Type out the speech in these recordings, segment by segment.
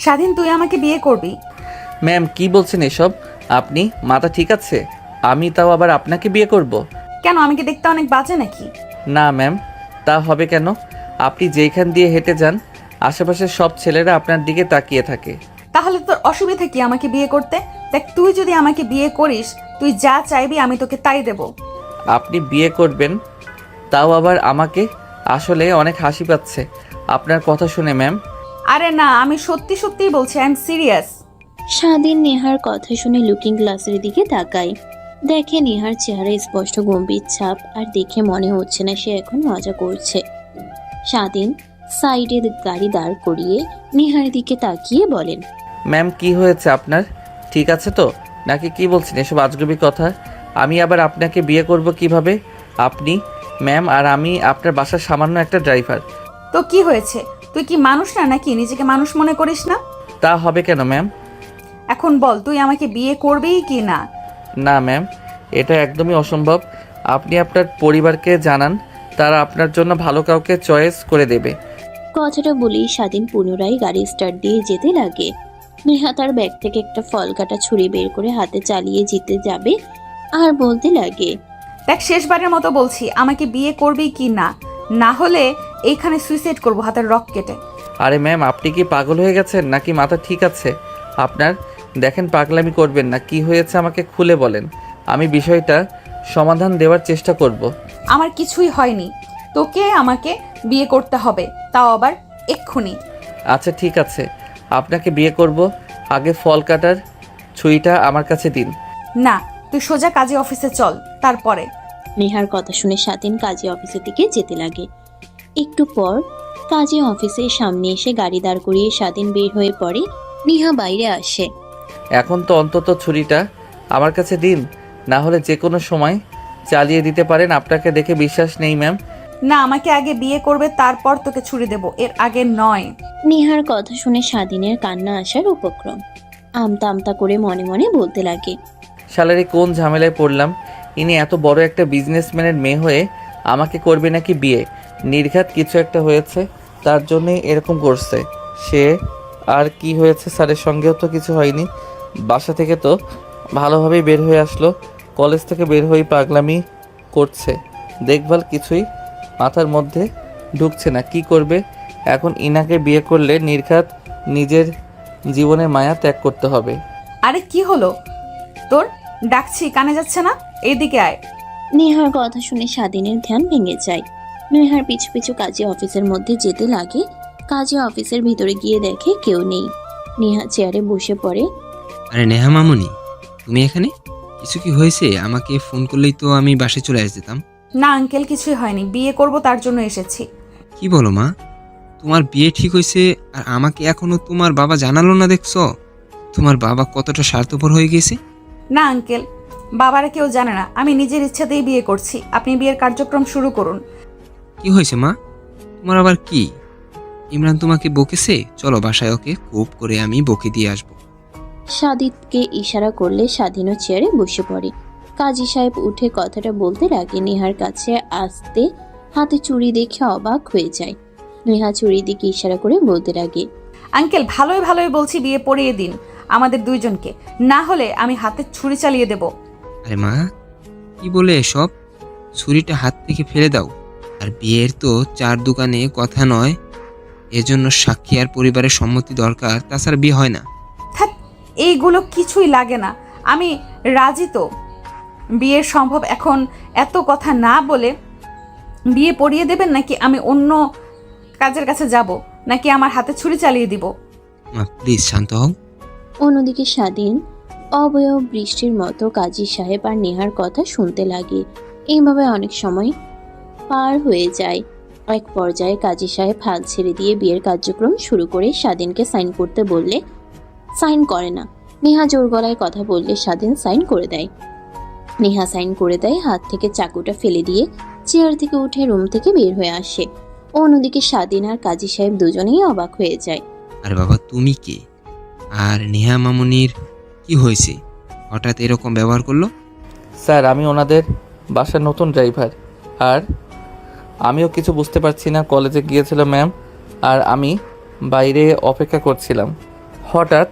স্বাধীন, তুই আমাকে বিয়ে করবি? ম্যাম কি বলছেন এসব? আপনি মাথা ঠিক আছে? আমি তাও আবার আপনাকে বিয়ে করব? কেন, আমি কি দেখতে অনেক বাজে নাকি? না ম্যাম, তা হবে কেন? আপনি যেইখান দিয়ে হেঁটে যান আশেপাশের সব ছেলেরা আপনার দিকে তাকিয়ে থাকে। তাহলে তোর অসুবিধা কি আমাকে বিয়ে করতে? দেখ, তুই যদি আমাকে বিয়ে করিস, তুই যা চাইবি আমি তোকে তাই দেব। আপনি বিয়ে করবেন তাও আবার আমাকে? আসলে অনেক হাসি পাচ্ছে আপনার কথা শুনে ম্যাম। আরে না, আমি সত্যি সত্যিই বলছি, আই এম সিরিয়াস। স্বাধীন নেহার কথা শুনে লুকিং গ্লাসের দিকে তাকায়। দেখে নেহার চেহারায় স্পষ্ট গম্ভীর ছাপ, আর দেখে মনে হচ্ছে না সে এখন মজা করছে। স্বাধীন সাইডে গাড়ি দাঁড় করিয়ে নেহার দিকে তাকিয়ে বলেন, ম্যাম কি হয়েছে আপনার? ঠিক আছে তো? নাকি কি বলছেন এসব আজগুবি কথা? আমি আবার আপনাকে বিয়ে করব কিভাবে? আপনি ম্যাম আর আমি আপনার বাসার সামান্য একটা ড্রাইভার। তো কি হয়েছে? তুই কি মানুষ না নাকি? নিজেকে মানুষ মনে করিস না? তা হবে কেন ম্যাম? এখন বল, তুই আমাকে বিয়ে করবি কি না? না ম্যাম, এটা একদমই অসম্ভব। আপনি আপনার পরিবারকে জানান, তারা আপনার জন্য ভালো কাউকে চয়েস করে দেবে। কথাটা বলেই স্বাধীন পুনরায় গাড়ি স্টার্ট দিয়ে যেতে লাগে। নেহা তার ব্যাগ থেকে একটা ফল কাটা ছুরি বের করে হাতে চালিয়ে যেতে যাবে আর বলতে লাগে, দেখ, শেষবারের মতো বলছি, আমাকে বিয়ে করবি কি না? না হলে এইখানে সুইসাইড করবো হাতের রক কেটে। আরে ম্যাম, আপনি কি পাগল হয়ে গেছেন নাকি মাথা ঠিক আছে আপনার? দেখেন, পাগলামি করবেন না। কি হয়েছে আমাকে খুলে বলেন, আমি বিষয়টা সমাধান দেওয়ার চেষ্টা করব। আমার কিছুই হয়নি, তোকে আমাকে বিয়ে করতে হবে, তাও আবার এক্ষুনি। আচ্ছা ঠিক আছে, আপনাকে বিয়ে করব। আগে ফল কাটার ছুরিটা আমার কাছে দিন। না, তুই সোজা কাজী অফিসে চল, তারপরে। নেহার কথা শুনে স্বাধীন কাজী অফিসের দিকে যেতে লাগে। একটু পর কাজী অফিসের সামনে এসে গাড়ি দাঁড় করিয়ে স্বাধীন বের হয়ে পড়ে। নেহা বাইরে আসে। এখন তো অন্তত ছুরিটা আমার কাছে দিন, না হলে যে কোনো সময় চালিয়ে দিতে পারেন। আপনাকে দেখে বিশ্বাস নেই ম্যাম। না, আমাকে আগে বিয়ে করবে, তারপর তোকে ছুরি দেব, এর আগে নয়। নেহার কথা শুনে স্বাধীনের কান্না আসার উপক্রম। আমতা আমতা করে মনে মনে বলতে লাগে, শালারি কোন ঝামেলায় পড়লাম। ইনি এত বড় একটা বিজনেসম্যানের মেয়ে হয়ে আমাকে করবে নাকি বিয়ে? নির্ঘাত কিছু একটা হয়েছে, তার জন্যই এরকম করছে সে। আর কি হয়েছে? স্যারের সঙ্গেও তো কিছু হয়নি। বাসা থেকে তো ভালোভাবেই বের হয়ে আসলো, কলেজ থেকে বের হয়েই পাগলামি করছে। দেখভাল কিছুই মাথার মধ্যে ঢুকছে না। কি করবে এখন? ইনাকে বিয়ে করলে নির্ঘাত নিজের জীবনের মায়া ত্যাগ করতে হবে। আরে কি হলো তোর? ডাকছি, কানে যাচ্ছে না? এইদিকে আয়। নেহার কথা শুনে স্বাধীনের ধ্যান ভেঙে যায়। নেহার পিছু পিছু কাজী অফিসের মধ্যে যেতে লাগে। কাজী অফিসের ভিতরে গিয়ে দেখে কেউ নেই। নেহা চেয়ারে বসে পড়ে। আরে নেহা মামুনি, তুমি এখানে? কিছু কি হয়েছে? আমাকে ফোন করলেই তো আমি বাসায় চলে যেতাম। না আঙ্কেল, কিছুই হয়নি, বিয়ে করব তার জন্য এসেছি। কি বলো মা, তোমার বিয়ে ঠিক হয়েছে আর আমাকে এখনো তোমার বাবা জানালো না? দেখছো তোমার বাবা কতটা স্বার্থপর হয়ে গেছে। না আঙ্কেল, বাবারা কেউ জানে না, আমি নিজের ইচ্ছাতেই বিয়ে করছি। আপনি বিয়ের কার্যক্রম শুরু করুন। কি হয়েছে মা, তোমার আবার কি? ইমরান তোমাকে বকেছে? চলো বাসায় ওকে খুব করে আমি বকে দিয়ে আসবো। সাদিতকে ইশারা করলে স্বাধীনও চেয়ারে বসে পড়ে। কাজী সাহেব উঠে কথাটা বলতে লাগে নেহার কাছে আসতে হাতে চুড়ি দেখে অবাক হয়ে যায়। নেহা চুড়ির দিকে ইশারা করে বলতে লাগে, আঙ্কেল, ভালোই ভালোই বলছি, বিয়ে পড়িয়ে দিন আমাদের দুইজনকে, না হলে আমি হাতে ছুরি চালিয়ে দেব। আরে মা, কি বলে এসব? ছুরিটা হাত থেকে ফেলে দাও। আর বিয়ের তো চার দোকানে কথা নয়, এজন্য সাক্ষী আর পরিবারের সম্মতি দরকার, তাছাড়া বিয়ে হয় না। থাক, এইগুলো কিছুই লাগে না, আমি রাজি তো। বিয়ের সম্ভব এখন, এত কথা না বলে বিয়ে পড়িয়ে দেবেন নাকি আমি অন্য কাজের কাছে যাব, নাকি আমার হাতে ছুরি চালিয়ে দিব? মা প্লিজ শান্ত হও। অন্যদিকে স্বাধীন অবয়ব বৃষ্টির মতো কাজী সাহেব আর নেহার কথা শুনতে লাগে। এইভাবে অনেক সময় পার হয়ে যায়। এক পর্যায়ে কাজী সাহেব হাল ছেড়ে দিয়ে বিয়ের কার্যক্রম শুরু করে স্বাধীনকে সাইন করতে বললে সাইন করে না। নেহা জোর গলায় কথা বললে স্বাধীন সাইন করে দেয়। নেহা সাইন করে দেয়, হাত থেকে চাকুটা ফেলে দিয়ে চেয়ার থেকে উঠে রুম থেকে বের হয়ে আসে। অন্যদিকে স্বাধীন আর কাজী সাহেব দুজনেই অবাক হয়ে যায়। আরে বাবা, তুমি কে? আর নেহা মামুনির কি হয়েছে? হঠাৎ এরকম ব্যবহার করলো? স্যার, আমি ওনাদের বাসার নতুন ড্রাইভার, আর আমিও কিছু বুঝতে পারছি না। কলেজে গিয়েছিল ম্যাম, আর আমি বাইরে অপেক্ষা করছিলাম। হঠাৎ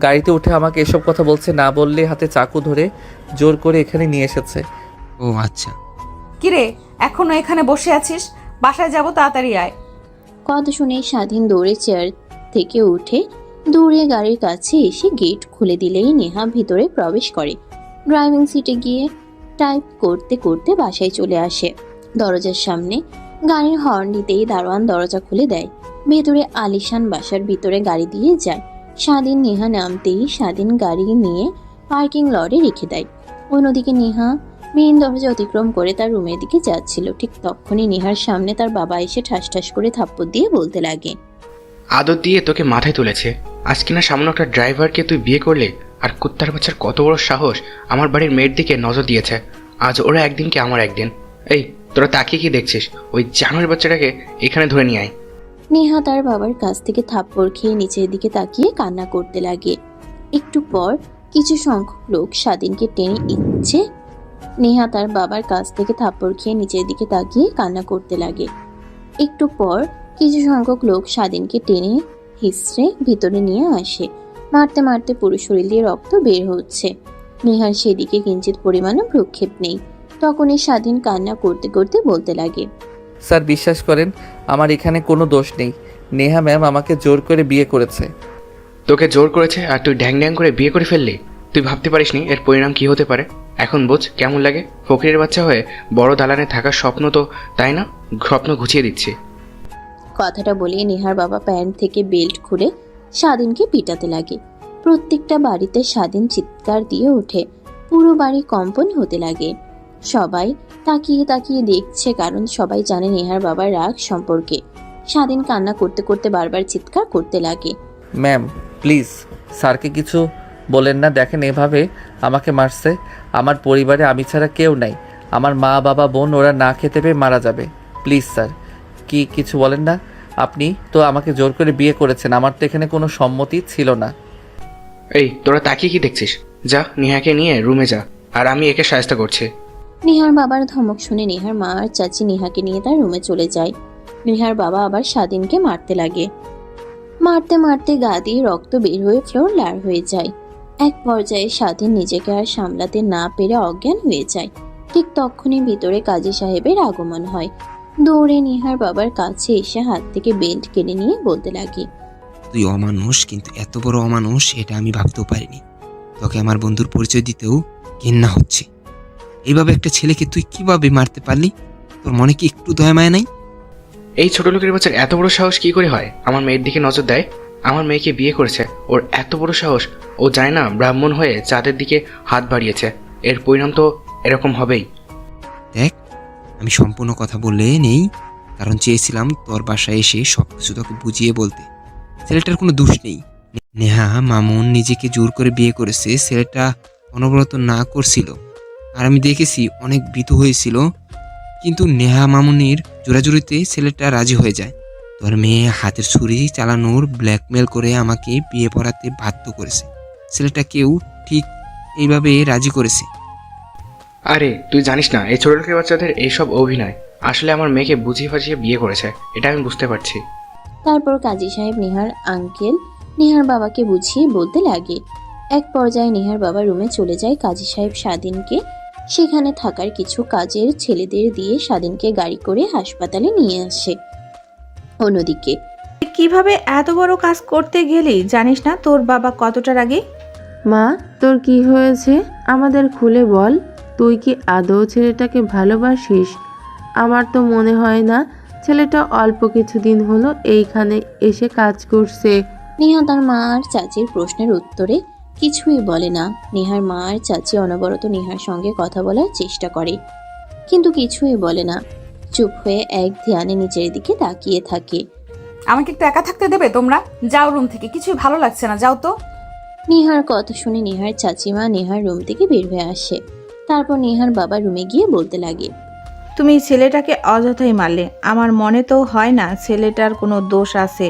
গাড়িতে উঠে আমাকে এসব কথা বলছে, না বললে হাতে চাকু ধরে জোর করে এখানে নিয়ে এসেছে। ও আচ্ছা। কিরে, এখনো এখানে বসে আছিস? বাসায় যাব, তাড়াতাড়ি আয়। কথা শুনে স্বাধীন দৌড়ে চেয়ার থেকে উঠে দৌড়ে গাড়ির কাছে এসে গেট খুলে দিলেই নেহা ভিতরে প্রবেশ করে। ড্রাইভিং সিটে গিয়ে টাইপ করতে করতে বাসায় চলে আসে। দরজার সামনে গাড়ির হর্ন দিতেই দারোয়ান দরজা খুলে দেয়। ভেতরে আলিশান বাসার ভিতরে গাড়ি দিয়ে যায়। স্বাধীন নেহা নামতেই স্বাধীন গাড়ি নিয়ে পার্কিং লটে রেখে দেয়। অন্যদিকে নেহা মেইন দরজা অতিক্রম করে তার রুমের দিকে যাচ্ছিল। ঠিক তখনই নেহার সামনে তার বাবা এসে ঠাস ঠাস করে থাপ্পড় দিয়ে বলতে লাগে, আদর দিয়ে তোকে মাথায় তুলেছে, আজকে না সামান্য একটা ড্রাইভারকে তুই বিয়ে করলে, আর কুত্তার বাচ্চার কত বড় সাহস আমার বাড়ির মেয়ের দিকে নজর দিয়েছে। আজ ওরা একদিন কি আমার একদিন। এই তোরা তাকিয়ে কি দেখছিস? ওই জানোয়ার বাচ্চাটাকে এখানে ধরে নিয়ে আয়। নেহা তার বাবার কাছ থেকে থাপ্পড় খেয়ে নিচের দিকে তাকিয়ে কান্না করতে লাগে। একটু পর কিছু সংখ্যক লোক স্বাধীনকে টেনে ইচ্ছে নেহা তার বাবার কাছ থেকে থাপ্পড় খেয়ে নিচের দিকে তাকিয়ে কান্না করতে লাগে। একটু পর কিছু সংখ্যক লোক স্বাধীনকে টেনে হিসড়ে ভিতরে নিয়ে আসে। মারতে মারতে পুরো শরীর দিয়ে রক্ত বের হচ্ছে। নেহার সেদিকে কিঞ্চিত পরিমাণও ভ্রুক্ষেপ নেই। তখনই স্বাধীন কান্না করতে করতে বলতে লাগে, স্যার বিশ্বাস করেন, আমার এখানে কোনো দোষ নেই। নেহা ম্যাম আমাকে জোর করে বিয়ে করেছে। তোকে জোর করেছে আর তুই ঢ্যাং ঢ্যাং করে বিয়ে করে ফেললি? তুই ভাবতে পারিসনি এর পরিণাম কি হতে পারে? এখন বোঝ কেমন লাগে ফকিরের বাচ্চা হয়ে বড় দালানে থাকার স্বপ্ন, তো তাই না? স্বপ্ন ঘুচিয়ে দিচ্ছি। কথাটা বলে নেহার বাবা প্যান্ট থেকে বেল্ট খুলে স্বাধীনকে পিটাতে লাগে। প্রত্যেকটা বাড়িতে স্বাধীন চিৎকার দিয়ে ওঠে। পুরো বাড়ি কম্পন হতে লাগে। সবাই তাকিয়ে তাকিয়ে দেখছে, কারণ সবাই জানে নেহার বাবার রাগ সম্পর্কে। স্বাধীন কান্না করতে করতে বারবার চিৎকার করতে লাগে, ম্যাম প্লিজ স্যারকে কিছু বলেন না। দেখেন এভাবে আমাকে মারছে। আমার পরিবারে আমি ছাড়া কেউ নাই। আমার মা বাবা বোন ওরা না খেতে পেয়ে মারা যাবে। প্লিজ স্যার, কি কিছু বলেন না? আপনি তো আমাকে জোর করে বিয়ে করেছেন, আমার তো এখানে কোনো সম্মতি ছিল না। এই তোরা তাকিয়ে কি দেখছিস? যা নেহাকে নিয়ে রুমে যা, আর আমি একে সাহায্য করছি। নেহার বাবার ধমক শুনে নেহার মা আর চাচি নেহাকে নিয়ে তার রুমে চলে যায়। নেহার বাবা আবার স্বাধীনকে মারতে লাগে। মারতে মারতে গা দিয়ে রক্ত বের হয়ে ফ্লোর লাল হয়ে যায়। এক পর্যায়ে স্বাধীন নিজেকে আর সামলাতে না পেরে অজ্ঞান হয়ে যায়। ঠিক তখনই ভিতরে কাজী সাহেবের আগমন হয়। দৌড়ে নেহার বাবার কাছে এসে হাত থেকে বেল্ট কেড়ে নিয়ে বলতে লাগে, তুই অমানুষ, কিন্তু এত বড় অমানুষ এটা আমি ভাবতেও পারিনি। তোকে আমার বন্ধুর পরিচয় দিতেও ঘেন্না হচ্ছে। এইভাবে একটা ছেলেকে তুই কিভাবে মারতে পারলি? তোর মনে কি একটু দয়া মায়া নাই? এই ছোট লোকের বাচ্চার এত বড় সাহস কি করে হয় আমার মেয়ের দিকে নজর দেয়? আমার মেয়েকে বিয়ে করেছে, ওর এত বড় সাহস। ও জানে না ব্রাহ্মণ হয়ে চাঁদের দিকে হাত বাড়িয়েছে, এর পরিণাম তো এরকম হবেই। দেখ, আমি সম্পূর্ণ কথা বললে নেই, কারণ চেয়েছিলাম তোর বাসায় এসে সবকিছু তোকে বুঝিয়ে বলতে। ছেলেটার কোনো দোষ নেই। নেহা মামুন নিজেকে জোর করে বিয়ে করেছে। ছেলেটা অনবরত না করছিল, আর আমি দেখেছি অনেক ভীতু হয়েছিল, কিন্তু নেহা মামুনির জোরাজুরিতে ছেলেটা রাজি হয়ে যায়। তোর মেয়ে হাতের ছুরি চালানোর ব্ল্যাকমেল করে আমাকে বিয়ে পড়াতে বাধ্য করেছে। ছেলেটাকেও ঠিক এইভাবে রাজি করেছে। আরে তুই জানিস না এই ছোট লোকের বাচ্চাদের এইসব অভিনয়। আসলে আমার মেয়েকে বুঝিয়ে ফাজিয়ে বিয়ে করেছে, এটা আমি বুঝতে পারছি। তারপর কাজী সাহেব নেহার আঙ্কেল নেহার বাবাকে বুঝিয়ে বলতে লাগে। এক পর্যায়ে নেহার বাবা রুমে চলে যায়। কাজী সাহেব স্বাধীনকে সেখানে থাকার কিছু কাজের ছেলেদের দিয়ে স্বাধীনকে গাড়ি করে হাসপাতালে নিয়ে আসে। অন্যদিকে কিভাবে এত বড় কাজ করতে গেলি? জানিস না তোর বাবা কতটা রাগী? মা, তোর কি হয়েছে আমাদের খুলে বল। তুই কি আদৌ ছেলেটাকে ভালোবাসিস? আমার তো মনে হয় না। ছেলেটা অল্প কিছুদিন হলো এইখানে এসে কাজ করছে। নেহা তার মা আর চাচির প্রশ্নের উত্তরে কিছুই বলে না। নেহার মা আর চাচি অনবরত নেহার সঙ্গে কথা বলার চেষ্টা করে, কিন্তু কিছুই বলে না। চুপ হয়ে এক ধ্যানে নিচের দিকে তাকিয়ে থাকে। আমাকে একটু একা থাকতে দেবে তোমরা? যাও রুম থেকে, কিছুই ভালো লাগছে না, যাও তো। নেহার কথা শুনে নেহার চাচিমা নেহার রুম থেকে বের হয়ে আসে। তারপর নেহার বাবা রুমে গিয়ে বলতে লাগে, তুমি ছেলেটাকে অযথাই মারলে। আমার মনে তো হয় না ছেলেটার কোনো দোষ আছে।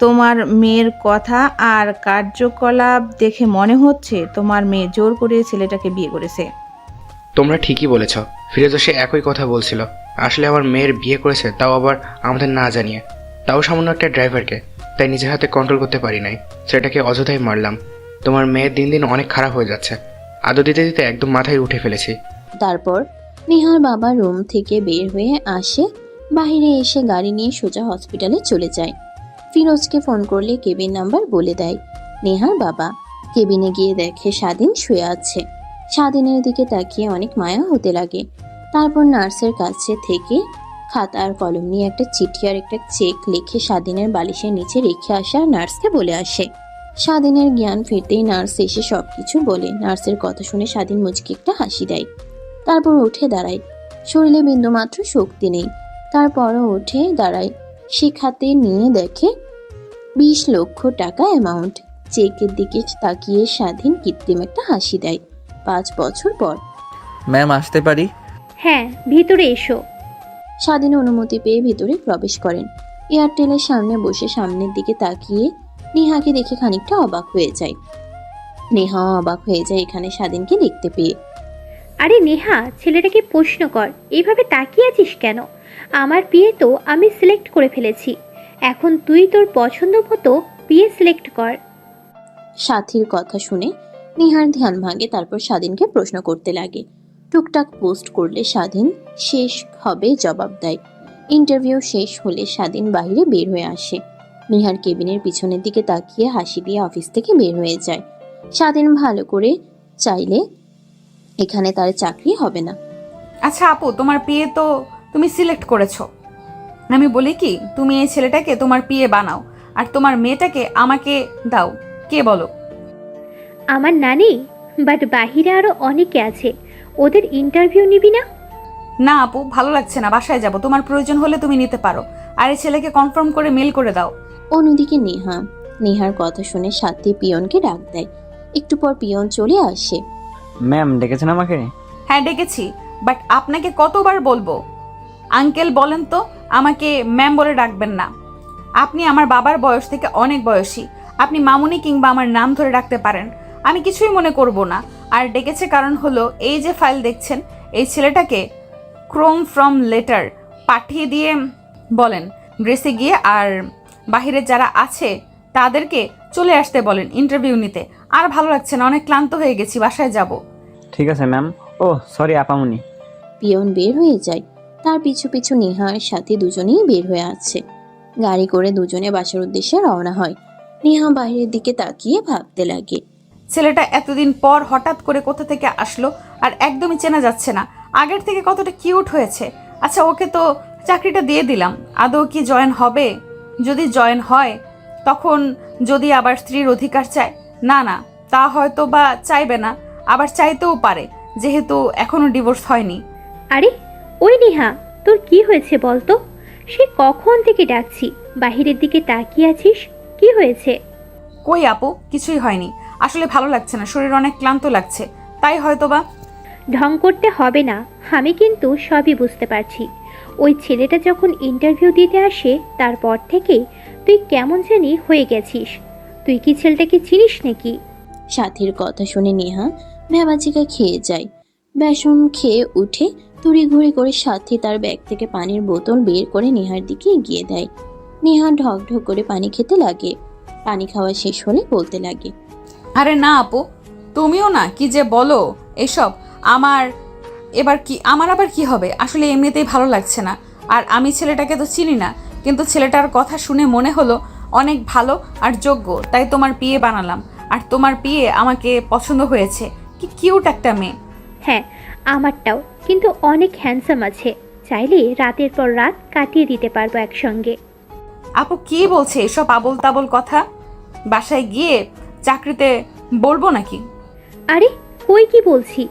তোমার মেয়ের কথা আর কার্যকলাপ দেখে মনে হচ্ছে তোমার মেয়ে জোর করে ছেলেটাকে বিয়ে করেছে। তোমরা ঠিকই বলেছ। ফিরোজ সে একই কথা বলছিল। আসলে আমার মেয়ের বিয়ে করেছে, তাও আবার আমাদের না জানিয়ে, তাও সামান্য একটা ড্রাইভারকে। তাই নিজের হাতে কন্ট্রোল করতে পারি নাই, সেটাকে অযথাই মারলাম। তোমার মেয়ে দিন দিন অনেক খারাপ হয়ে যাচ্ছে, আদর দিতে দিতে একদম মাথায় উঠে ফেলেছি। তারপর নেহার বাবা রুম থেকে বের হয়ে আসে, বাইরে এসে গাড়ি নিয়ে সোজা হসপিটালে চলে যায়। ফিরোজকে ফোন করলে কেবিন নাম্বার বলে দেয় নেহার বাবা। কেবিনে গিয়ে দেখে স্বাধীন শুয়ে আছে। স্বাধীনের দিকে তাকিয়ে অনেক মায়া হতে লাগে। তারপর নার্সের কাছে থেকে খাতা আর কলম নিয়ে একটা চিঠি আর একটা চেক লিখে স্বাধীনের বালিশের নিচে রেখে আসে আর নার্সকে বলে আসে। স্বাধীনের জ্ঞান ফিরতেই নার্স এসে সবকিছু বলে। নার্সের কথা শুনে স্বাধীন মুচকি একটা হাসি দেয়। তারপর উঠে দাঁড়ায়। শরীরে বিন্দুমাত্র শক্তি নেই, তারপরও উঠে দাঁড়ায়। সে খাতে নিয়ে দেখে 20 লক্ষ টাকা অ্যামাউন্ট। চেকের দিকে তাকিয়ে স্বাধীন কৃত্রিম একটা হাসি দেয়। 5 বছর পর ম্যাম আসতে পারি? হ্যাঁ, ভিতরে এসো। স্বাধীন অনুমতি পেয়ে ভিতরে প্রবেশ করেন। এয়ারটেলের সামনে বসে সামনের দিকে তাকিয়ে নেহাকে দেখে খানিকটা অবাক হয়ে যায়। নেহা অবাক হয়ে যায় এখানে স্বাধীনকে দেখতে পেয়ে। আরে নেহা, ছেলেটাকে প্রশ্ন কর, এইভাবে তাকিয়ে আছিস কেন? আমার বিয়ে তো আমি সিলেক্ট করে ফেলেছি, এখন তুই তোর পছন্দ মতো বিয়ে সিলেক্ট কর। সাথীর কথা শুনে নেহার ধ্যান ভাঙে। তারপর স্বাধীনকে প্রশ্ন করতে লাগে। টুকটাক পোস্ট করলে স্বাধীন শেষ হবে জবাব দেয়। ইন্টারভিউ শেষ হলে স্বাধীন বাইরে বের হয়ে আসে। নেহার কেবিনের পিছনের দিকে তাকিয়ে হাসি দিয়ে অফিস থেকে বের হয়ে যায়। স্বাধীন ভালো করে চাইলে এখানে তার চাকরি হবে না। আচ্ছা আপু, তোমার পিএ তো তুমি সিলেক্ট করেছো, আমি বলি কি তুমি এই ছেলেটাকে তোমার পিএ বানাও আর তোমার মেয়েটাকে আমাকে দাও। কে বলো? আমার নানি, বাট বাহিরে আরো অনেকে আছে, ওদের ইন্টারভিউ নিবি না? না আপু, ভালো লাগছে না, বাসায় যাব, তোমার প্রয়োজন হলে তুমি নিতে পারো, আর এই ছেলেকে কনফার্ম করে মেল করে দাও। অন্যদিকে নেহার কথা শুনে সাথী পিয়নকে ডাক দেয়। একটু পর পিয়ন চলে আসে। ম্যাম ডেকেছেন আমাকে? হ্যাঁ ডেকেছি, বাট আপনাকে কতবার বলবো? আঙ্কেল বলেন তো, আমাকে ম্যাম বলে ডাকবেন না। আপনি আমার বাবার বয়স থেকে অনেক বয়সী, আপনি মামুনি কিংবা আমার নাম ধরে ডাকতে পারেন, আমি কিছুই মনে করব না। আর ডেকেছে কারণ হলো এই যে ফাইল দেখছেন, এই ছেলেটাকে ক্রোম ফ্রম লেটার পাঠিয়ে দিয়ে বলেন গ্রেসে গিয়ে আর বাহিরে যারা আছে তাদেরকে চলে আসতে বলেন ইন্টারভিউ নিতে। আর ভালো লাগছে না, অনেক ক্লান্ত হয়ে গেছি, বাসায় যাব। ঠিক আছে ম্যাম। ও সরি আপামনি। পিয়ন বের হয়ে যায়। তার পিছু পিছু নেহার সাথে দুজনেই বের হয়ে আছে। গাড়ি করে দুজনে বাসার উদ্দেশ্যে রওনা হয়। নেহা বাইরের দিকে তাকিয়ে ভাবতে লাগে। ছেলেটা এতদিন পর হঠাৎ করে কোথা থেকে আসলো আর একদমই চেনা যাচ্ছে না, আগের থেকে কতটা কিউট হয়েছে। আচ্ছা ওকে তো চাকরিটা দিয়ে দিলাম, আদৌ কি জয়েন হবে? যদি জয়েন হয় তখন যদি আবার স্ত্রীর অধিকার চায়, না না তা হয়তো বা চাইবে না, আবার চাইতেও পারে যেহেতু এখনো ডিভোর্স হয়নি। আরে ওই নেহা, তোর কি হয়েছে বলতো? সে কখন থেকে ডাকছি, বাহিরের দিকে তাকিয়ে আছিস, কি হয়েছে? কই আপু, কিছুই হয়নি, আসলে ভালো লাগছে না, শরীর অনেক ক্লান্ত লাগছে, তাই হয়তো বা। ঢং করতে হবে না, আমি কিন্তু সবই বুঝতে পারছি। ওই ছেলেটা যখন ইন্টারভিউ দিতে আসে তারপর থেকেই তুই কেমন জানি হয়ে গেছিস। তুই কি ছেলেটাকে চিনিস নাকি? সাথীর কথা শুনে নেহা ভ্যাবাচিকা খেয়ে যায়। বেসম খেয়ে উঠে তড়িঘড়ি করে সাথী তার ব্যাগ থেকে পানির বোতল বের করে নেহার দিকে এগিয়ে দেয়। নেহা ঢক ঢক করে পানি খেতে লাগে। পানি খাওয়া শেষ হলে বলতে লাগে, আরে না আপু, তুমিও না কি যে বলো এসব। আমার আবার কি হবে? আসলে এমনিতেই ভালো লাগছে না, আর আমি ছেলেটাকে তো চিনি না, কিন্তু ছেলেটার কথা শুনে মনে হলো অনেক ভালো আর যোগ্য, তাই তোমার পিএ বানালাম। আর তোমার পিএ আমাকে পছন্দ হয়েছে, কি কিউট একটা মেয়ে। হ্যাঁ আমারটাও, কিন্তু অনেক হ্যান্ডসাম আছে, চাইলে রাতের পর রাত কাটিয়ে দিতে পারবো একসঙ্গে। আপু কি বলছে এসব আবোল তাবোল কথা? বাসায় গিয়ে চাকরিতে বলবো নাকি? আরে কই কি বলছি,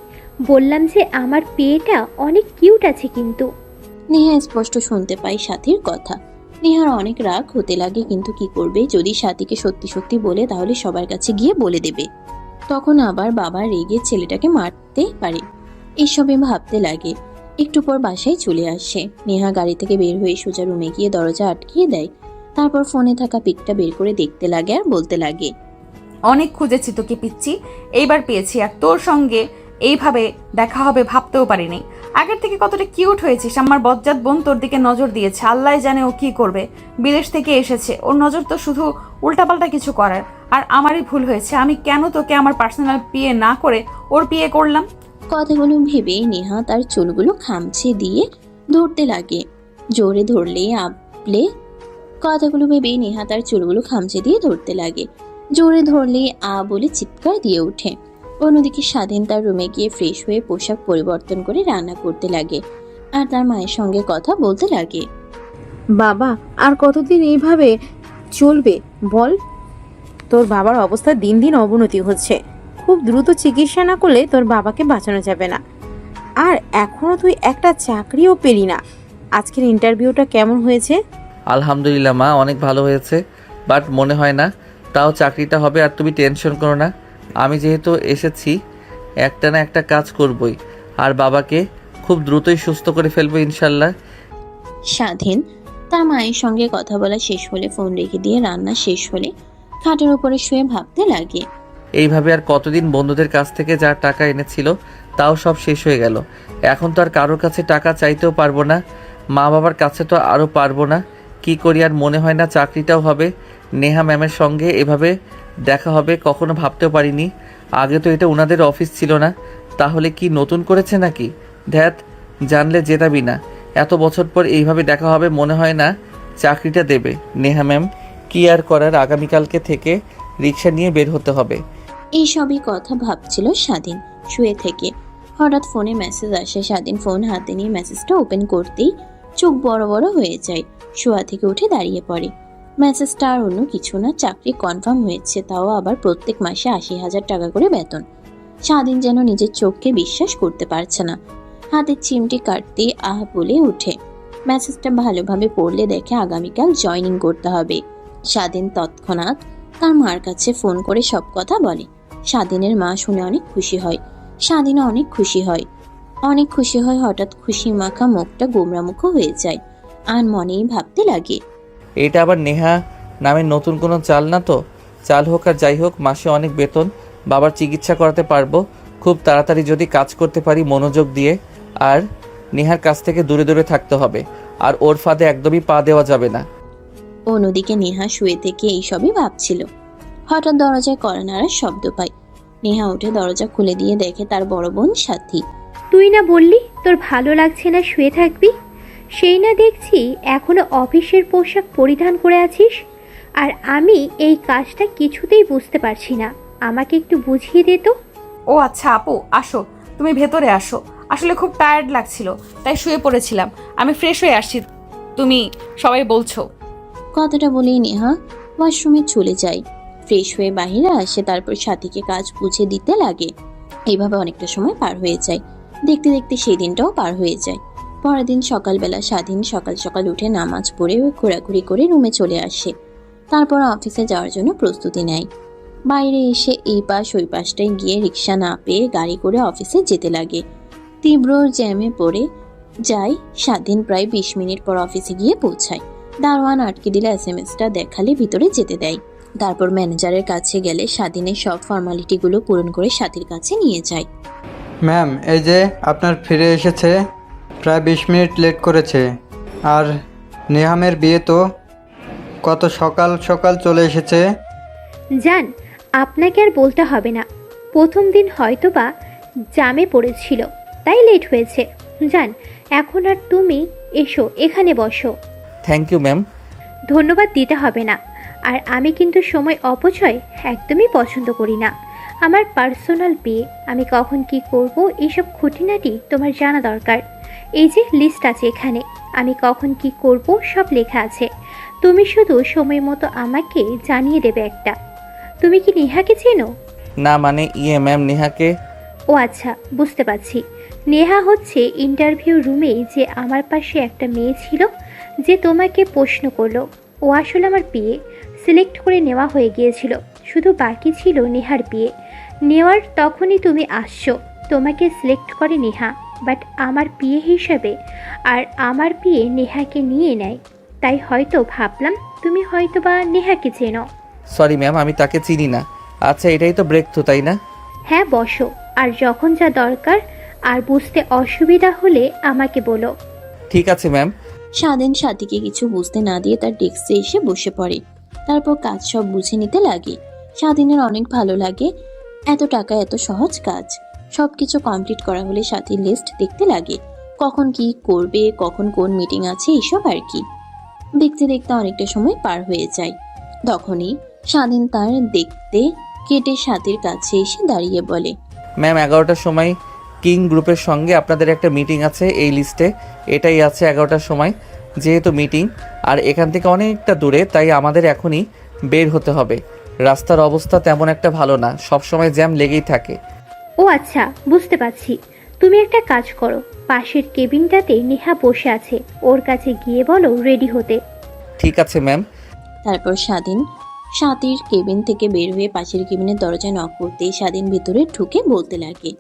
বললাম যে আমার বিয়েটা অনেক কিউট আছে কিন্তু। নেহা স্পষ্ট শুনতে পায় সাথীর কথা। নেহার অনেক রাগ হতে লাগে, কিন্তু কি করবে, যদি সাথীকে সত্যি সত্যি বলে তাহলে সবার কাছে গিয়ে বলে দেবে, তখন আবার বাবা রেগে ছেলেটাকে মারতে পারে। এসবে ভাবতে লাগে। একটু পর বাসায় চলে আসে। নেহা গাড়ি থেকে বের হয়ে সোজা রুমে গিয়ে দরজা আটকিয়ে দেয়। তারপর ফোনে থাকা পিকটা বের করে দেখতে লাগে আর বলতে লাগে, অনেক খুঁজেছি তোকে পিচ্ছি, এইবার পেয়েছি, আর তোর সঙ্গে এইভাবে দেখা হবে ভাবতেও পারিনি। আগের থেকে কতটা কিউট হয়েছিস। আমার বজ্জাত বোন তোর দিকে নজর দিয়েছে, আল্লাহ জানে ও কি করবে। বিদেশ থেকে এসেছে, ওর নজর তো শুধু উল্টাপাল্টা কিছু করার। আর আমারই ভুল হয়েছে, আমি কেন তোকে আমার পার্সোনাল বিয়ে না করে ওর বিয়ে করলাম। কথাগুলো ভেবে নেহা তার চুলগুলো খামচে দিয়ে ধরতে লাগে। জোরে ধরলে আপলে কথাগুলো ভেবে নেহা তার চুলগুলো খামচে দিয়ে ধরতে লাগে। জোরে ধরলে বলে চিৎকার দিয়ে ওঠে। অন্যদিকে স্বাধীন তার রুমে গিয়ে ফ্রেশ হয়ে পোশাক পরিবর্তন করে রান্না করতে লাগে আর তার মায়ের সঙ্গে কথা বলতে লাগে। বাবা, আর কতদিন এইভাবে চলবে বল? তোর বাবার অবস্থা দিন দিন অবনতি হচ্ছে। খুব দ্রুত চিকিৎসা না করলে তোর বাবাকে বাঁচানো যাবে না। আর এখনো তুই একটা চাকরিও পেলি না। আজকের ইন্টারভিউটা কেমন হয়েছে? আলহামদুলিল্লাহ মা, অনেক ভালো হয়েছে, বাট মনে হয় না তাও চাকরিটা হবে। আর তুমি টেনশন করো না, আমি যেহেতু এসেছি একটা না একটা কাজ করবই, আর বাবাকে খুব দ্রুতই সুস্থ করে ফেলবো ইনশাল্লাহ। স্বাধীন তার মায়ের সঙ্গে কথা বলা শেষ হলে ফোন রেখে দিয়ে রান্না শেষ হলে খাটের উপরে শুয়ে ভাবতে লাগে। এইভাবে আর কতদিন বন্ধুদের কাছ থেকে যা টাকা এনেছিল তাও সব শেষ হয়ে গেল। এখন তো আর কারোর কাছে টাকা চাইতেও পারবো না, মা বাবার কাছে তো আরও পারবো না। কি করি আর মনে হয় না চাকরিটাও হবে। নেহা ম্যামের সঙ্গে এভাবে দেখা হবে কখনো ভাবতেও পারিনি। আগে তো এটা ওনাদের অফিস ছিল না, তাহলে কি নতুন করেছে নাকি? ধ্যাত, জানলে জেতাবি না। এত বছর পর এইভাবে দেখা হবে, মনে হয় না চাকরিটা দেবে নেহা ম্যাম। কি আর করার, আগামীকালকে থেকে রিক্সা নিয়ে বের হতে হবে। এইসবই কথা ভাবছিল স্বাধীন শুয়ে থেকে। হঠাৎ ফোনে মেসেজ আসে। স্বাধীন ফোন হাতে নিয়ে মেসেজটা ওপেন করতেই চোখ বড় বড় হয়ে যায়। শোয়া থেকে উঠে দাঁড়িয়ে পড়ে। মেসেজটা আর অন্য কিছু না, চাকরি কনফার্ম হয়েছে, তাও আবার প্রত্যেক মাসে ৮০,০০০ টাকা করে বেতন। স্বাধীন যেন নিজের চোখকে বিশ্বাস করতে পারছে না। হাতের চিমটি কাটতে বলে উঠে। মেসেজটা ভালোভাবে পড়লে দেখে আগামীকাল জয়েনিং করতে হবে। স্বাধীন তৎক্ষণাৎ তার মার কাছে ফোন করে সব কথা বলে। স্বাধীনের মা শুনে অনেক খুশি হয়। স্বাধীনও অনেক খুশি হয়। অনেক খুশি হয়। হঠাৎ খুশি মাখা মুখটা গোমরামুখো হয়ে যায় আর মনেই ভাবতে লাগে, এটা আবার নেহা নামে নতুন কোনো চাল না তো? চাল হোক আর যাই হোক, মাসে অনেক বেতন, বাবার চিকিৎসা করাতে পারবো খুব তাড়াতাড়ি যদি কাজ করতে পারি মনোযোগ দিয়ে। আর নেহার কাছ থেকে দূরে দূরে থাকতে হবে, আর ওর ফাঁদে একদমই পা দেওয়া যাবে না। অন্যদিকে নেহা শুয়ে থেকে এইসবই ভাবছিল। হঠাৎ দরজায় কড়া নাড়ার শব্দ পায়। নেহা উঠে দরজা খুলে দিয়ে দেখে তার বড় বোন সাথী। তুই না বললি তোর ভালো লাগছে না, শুয়ে থাকবি? সেই না দেখছি এখনো অফিসের পোশাক পরিধান করে আছিস। আর আমি এই কাজটা কিছুতেই বুঝতে পারছি না, আমাকে একটু বুঝিয়ে দে তো। ও আচ্ছা আপু, আসো, তুমি ভেতরে আসো। আসলে খুব টায়ার্ড লাগছিল, তাই শুয়ে পড়েছিলাম। আমি ফ্রেশ হয়ে আসছি, তুমি সবাই বলছো। কথাটা বলেই নেহা ওয়াশরুমে চলে যায়। ফ্রেশ হয়ে বাইরে আসে, তারপর সাথীকে কাজ বুঝে দিতে লাগে। এইভাবে অনেকটা সময় পার হয়ে যায়। দেখতে দেখতে সেই দিনটাও পার হয়ে যায়। পরের দিন সকালবেলা স্বাধীন সকাল সকাল উঠে নামাজ পড়ে ঘোরাঘুরি করে রুমে চলে আসে। তারপর অফিসে যাওয়ার জন্য প্রস্তুতি নেয়। বাইরে এসে এই পাশ ওই পাশটায় গিয়ে রিক্সা না পেয়ে গাড়ি করে অফিসে যেতে লাগে। তীব্র জ্যামে পড়ে যায় স্বাধীন। প্রায় ২০ মিনিট পর অফিসে গিয়ে পৌঁছায়। দারোয়ান আটকে দিলে SMS-টা দেখালে ভিতরে যেতে দেয়। তারপর ম্যানেজারের কাছে গেলে স্বাধীনের সব ফর্মালিটিগুলো পূরণ করে সাথীর কাছে নিয়ে যায়। ম্যাম, এই যে আপনার ফিরে এসেছে, প্রায় ২০ মিনিট লেট করেছে। আর নেহামের বিয়ে তো কত সকাল সকাল চলে এসেছে। জান, আপনাকে আর বলতে হবে না, প্রথম দিন হয়তো বা জামে পড়েছিল তাই লেট হয়েছে। জান, এখন আর তুমি এসো, এখানে বসো। Thank you ma'am. ধন্যবাদ দিতে হবে না। আর আমি কিন্তু সময় অপচয় একদমই পছন্দ করি না। আমার পার্সোনাল বিয়ে, আমি কখন কি করব এইসব খুঁটিনাটি তোমার জানা দরকার। এই যে লিস্ট আছে এখানে, আমি কখন কি করব সব লেখা আছে। তুমি শুধু সময় মতো আমাকে জানিয়ে দেবে একটা। তুমি কি নেহাকে চেনো? না মানে ম্যাম, নেহাকে? ও আচ্ছা, বুঝতে পারছি। নেহা হচ্ছে ইন্টারভিউ রুমে যে আমার পাশে একটা মেয়ে ছিল যে তোমাকে প্রশ্ন করলো। ও আসলে আমার বিয়ে সিলেক্ট করে নেওয়া হয়ে গিয়েছিল, শুধু বাকি ছিল নেহার বিয়ে নেওয়ার। তখনই তুমি আসছো। তোমাকে সিলেক্ট করে নেহা, বাট আমার বিয়ে হিসাবে। আর আমার বিয়ে নেহাকে নিয়ে নেয়, তাই হয়তো ভাবলাম তুমি হয়তো বা নেহাকে চেনো। সরি ম্যাম, আমি তাকে চিনি না। আচ্ছা, এটাই তো ব্রেক তো, তাই না? হ্যাঁ বসো, আর যখন যা দরকার আর বুঝতে অসুবিধা হলে আমাকে বলো। ঠিক আছে ম্যাম। স্বাধীন সাথীকে কিছু বুঝতে না দিয়ে তার ডেস্কে এসে বসে পড়ে। তারপর কাজ সব বুঝে নিতে লাগে। স্বাধীনের অনেক ভালো লাগে, এত টাকা এত সহজ কাজ। সবকিছু কমপ্লিট করা হলে সাথীর লিস্ট দেখতে লাগে, কখন কি করবে, কখন কোন মিটিং আছে, এসব আর কি। দেখতে দেখতে অনেকটা সময় পার হয়ে যায়। তখনই স্বাধীন তার দেখতে কেটে সাথীর কাছে এসে দাঁড়িয়ে বলে, ম্যাম 11টার সময় কিং গ্রুপের সঙ্গে আপনাদের একটা মিটিং আছে, এই লিস্টে এটাই আছে 11টার সময়। যেহেতু মিটিং আর এখান থেকে অনেকটা দূরে, তাই আমাদের এখনই বের হতে হবে। রাস্তার অবস্থা তেমন একটা ভালো না, সব সময় জ্যাম লেগেই থাকে। ও আচ্ছা, বুঝতে পারছি। তুমি একটা কাজ করো, পাশের কেবিনটাতে নেহা বসে আছে, ওর কাছে গিয়ে বলো রেডি হতে। ঠিক আছে ম্যাম। তারপর স্বাধীন সাথীর কেবিন থেকে বের হয়ে পাশের কেবিনের দরজায় নক করতেই স্বাধীন ভিতরে ঢুকে বলতে লাগে,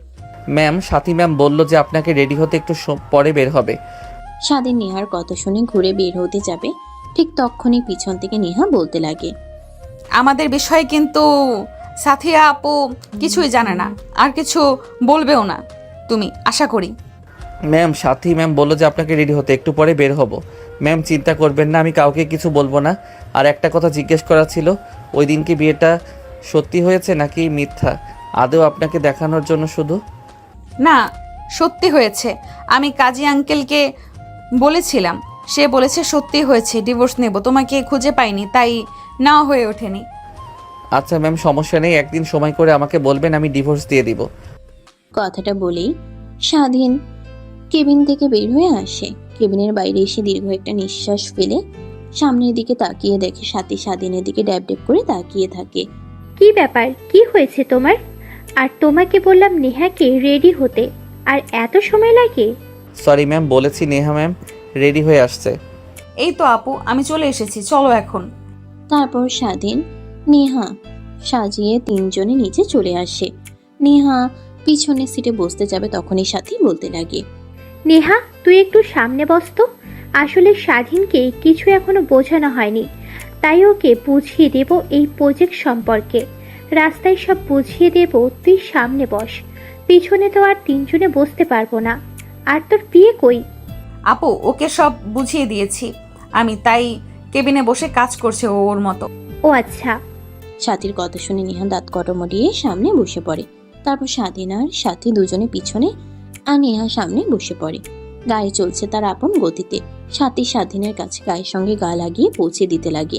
ম্যাম সাথী ম্যাম বলল যে আপনাকে রেডি হতে একটু পরে বের হবে। স্বাধীন নেহার কথা শুনে ঘুরে বের হতে যাবে, ঠিক তখনই পিছন থেকে নেহা বলতে লাগে, আমাদের বিষয়ে কিন্তু সাথিয়া আপু কিছুই জানে না, আর কিছু বলবেও না তুমি, আশা করি। ম্যাম সাথী ম্যাম বলল যে আপনাকে রেডি হতে একটু পরে বের হব। ম্যাম চিন্তা করবেন না, আমি কাউকে কিছু বলবো না। আর একটা কথা জিজ্ঞেস করা ছিল, ওই দিন কি বিয়েটা সত্যি হয়েছে নাকি মিথ্যা? আদৌ আপনাকে দেখানোর জন্য শুধু? না, সত্যি হয়েছে। আমি কাজী আঙ্কেলকে বলেছিলাম, সে বলেছে সত্যি হয়েছে, ডিভোর্স নেব। তোমাকে খুঁজে পাইনি, তাই নেওয়া হয়ে ওঠেনি। আচ্ছা ম্যাম সমস্যা নেই, একদিন সময় করে আমাকে বলবেন, আমি ডিভোর্স দিয়ে দিব। কথাটা বলেই স্বাধীন কেবিন থেকে বের হয়ে আসে। কেবিনের বাইরে এসে দীর্ঘ একটা নিঃশ্বাস ফেলে সামনের দিকে তাকিয়ে দেখে সাথী স্বাধীনের দিকে ড্যাব ড্যাব করে তাকিয়ে থাকে। কি ব্যাপার, কি হয়েছে তোমার? আর তোমাকে বললাম নেহাকে রেডি হতে, আর এত সময় লাগে? সরি ম্যাম, বলেছি নেহা ম্যাম রেডি হয়ে আসছে। এই তো আপু, আমি চলে এসেছি, চলো এখন। তারপর স্বাধীন নেহা সাজিয়ে তিনজনে নিচে চলে আসে। নেহা পিছনের সিটে বসতে যাবে, তখনই সাথী বলতে লাগে, নেহা তুই একটু সামনে বস তো। আসলে স্বাধীনকে কিছু এখনো বোঝানো হয়নি, তাই ওকে বুঝিয়ে দেব এই প্রজেক্ট সম্পর্কে। রাস্তায় সব বুঝিয়ে দেব, তুই সামনে বস, পিছনে তো আর তিনজনে বসতে পারবো না। আর তোর বিয়ে কই? আপু ওকে সব বুঝিয়ে দিয়েছি আমি, তাই কেবিনে বসে কাজ করছে ও ওর মতো। ও আচ্ছা। সাথীর কথা শুনে নেহা দাঁত কটমটিয়ে সামনে বসে পড়ে। তারপর স্বাধীন আর সাথী দুজনে পিছনে আর নেহা সামনে বসে পড়ে। গাড়ি চলছে তার আপন গতিতে। সাথী স্বাধীনের কাছে গায়ের সঙ্গে গা লাগিয়ে পৌঁছে দিতে লাগে।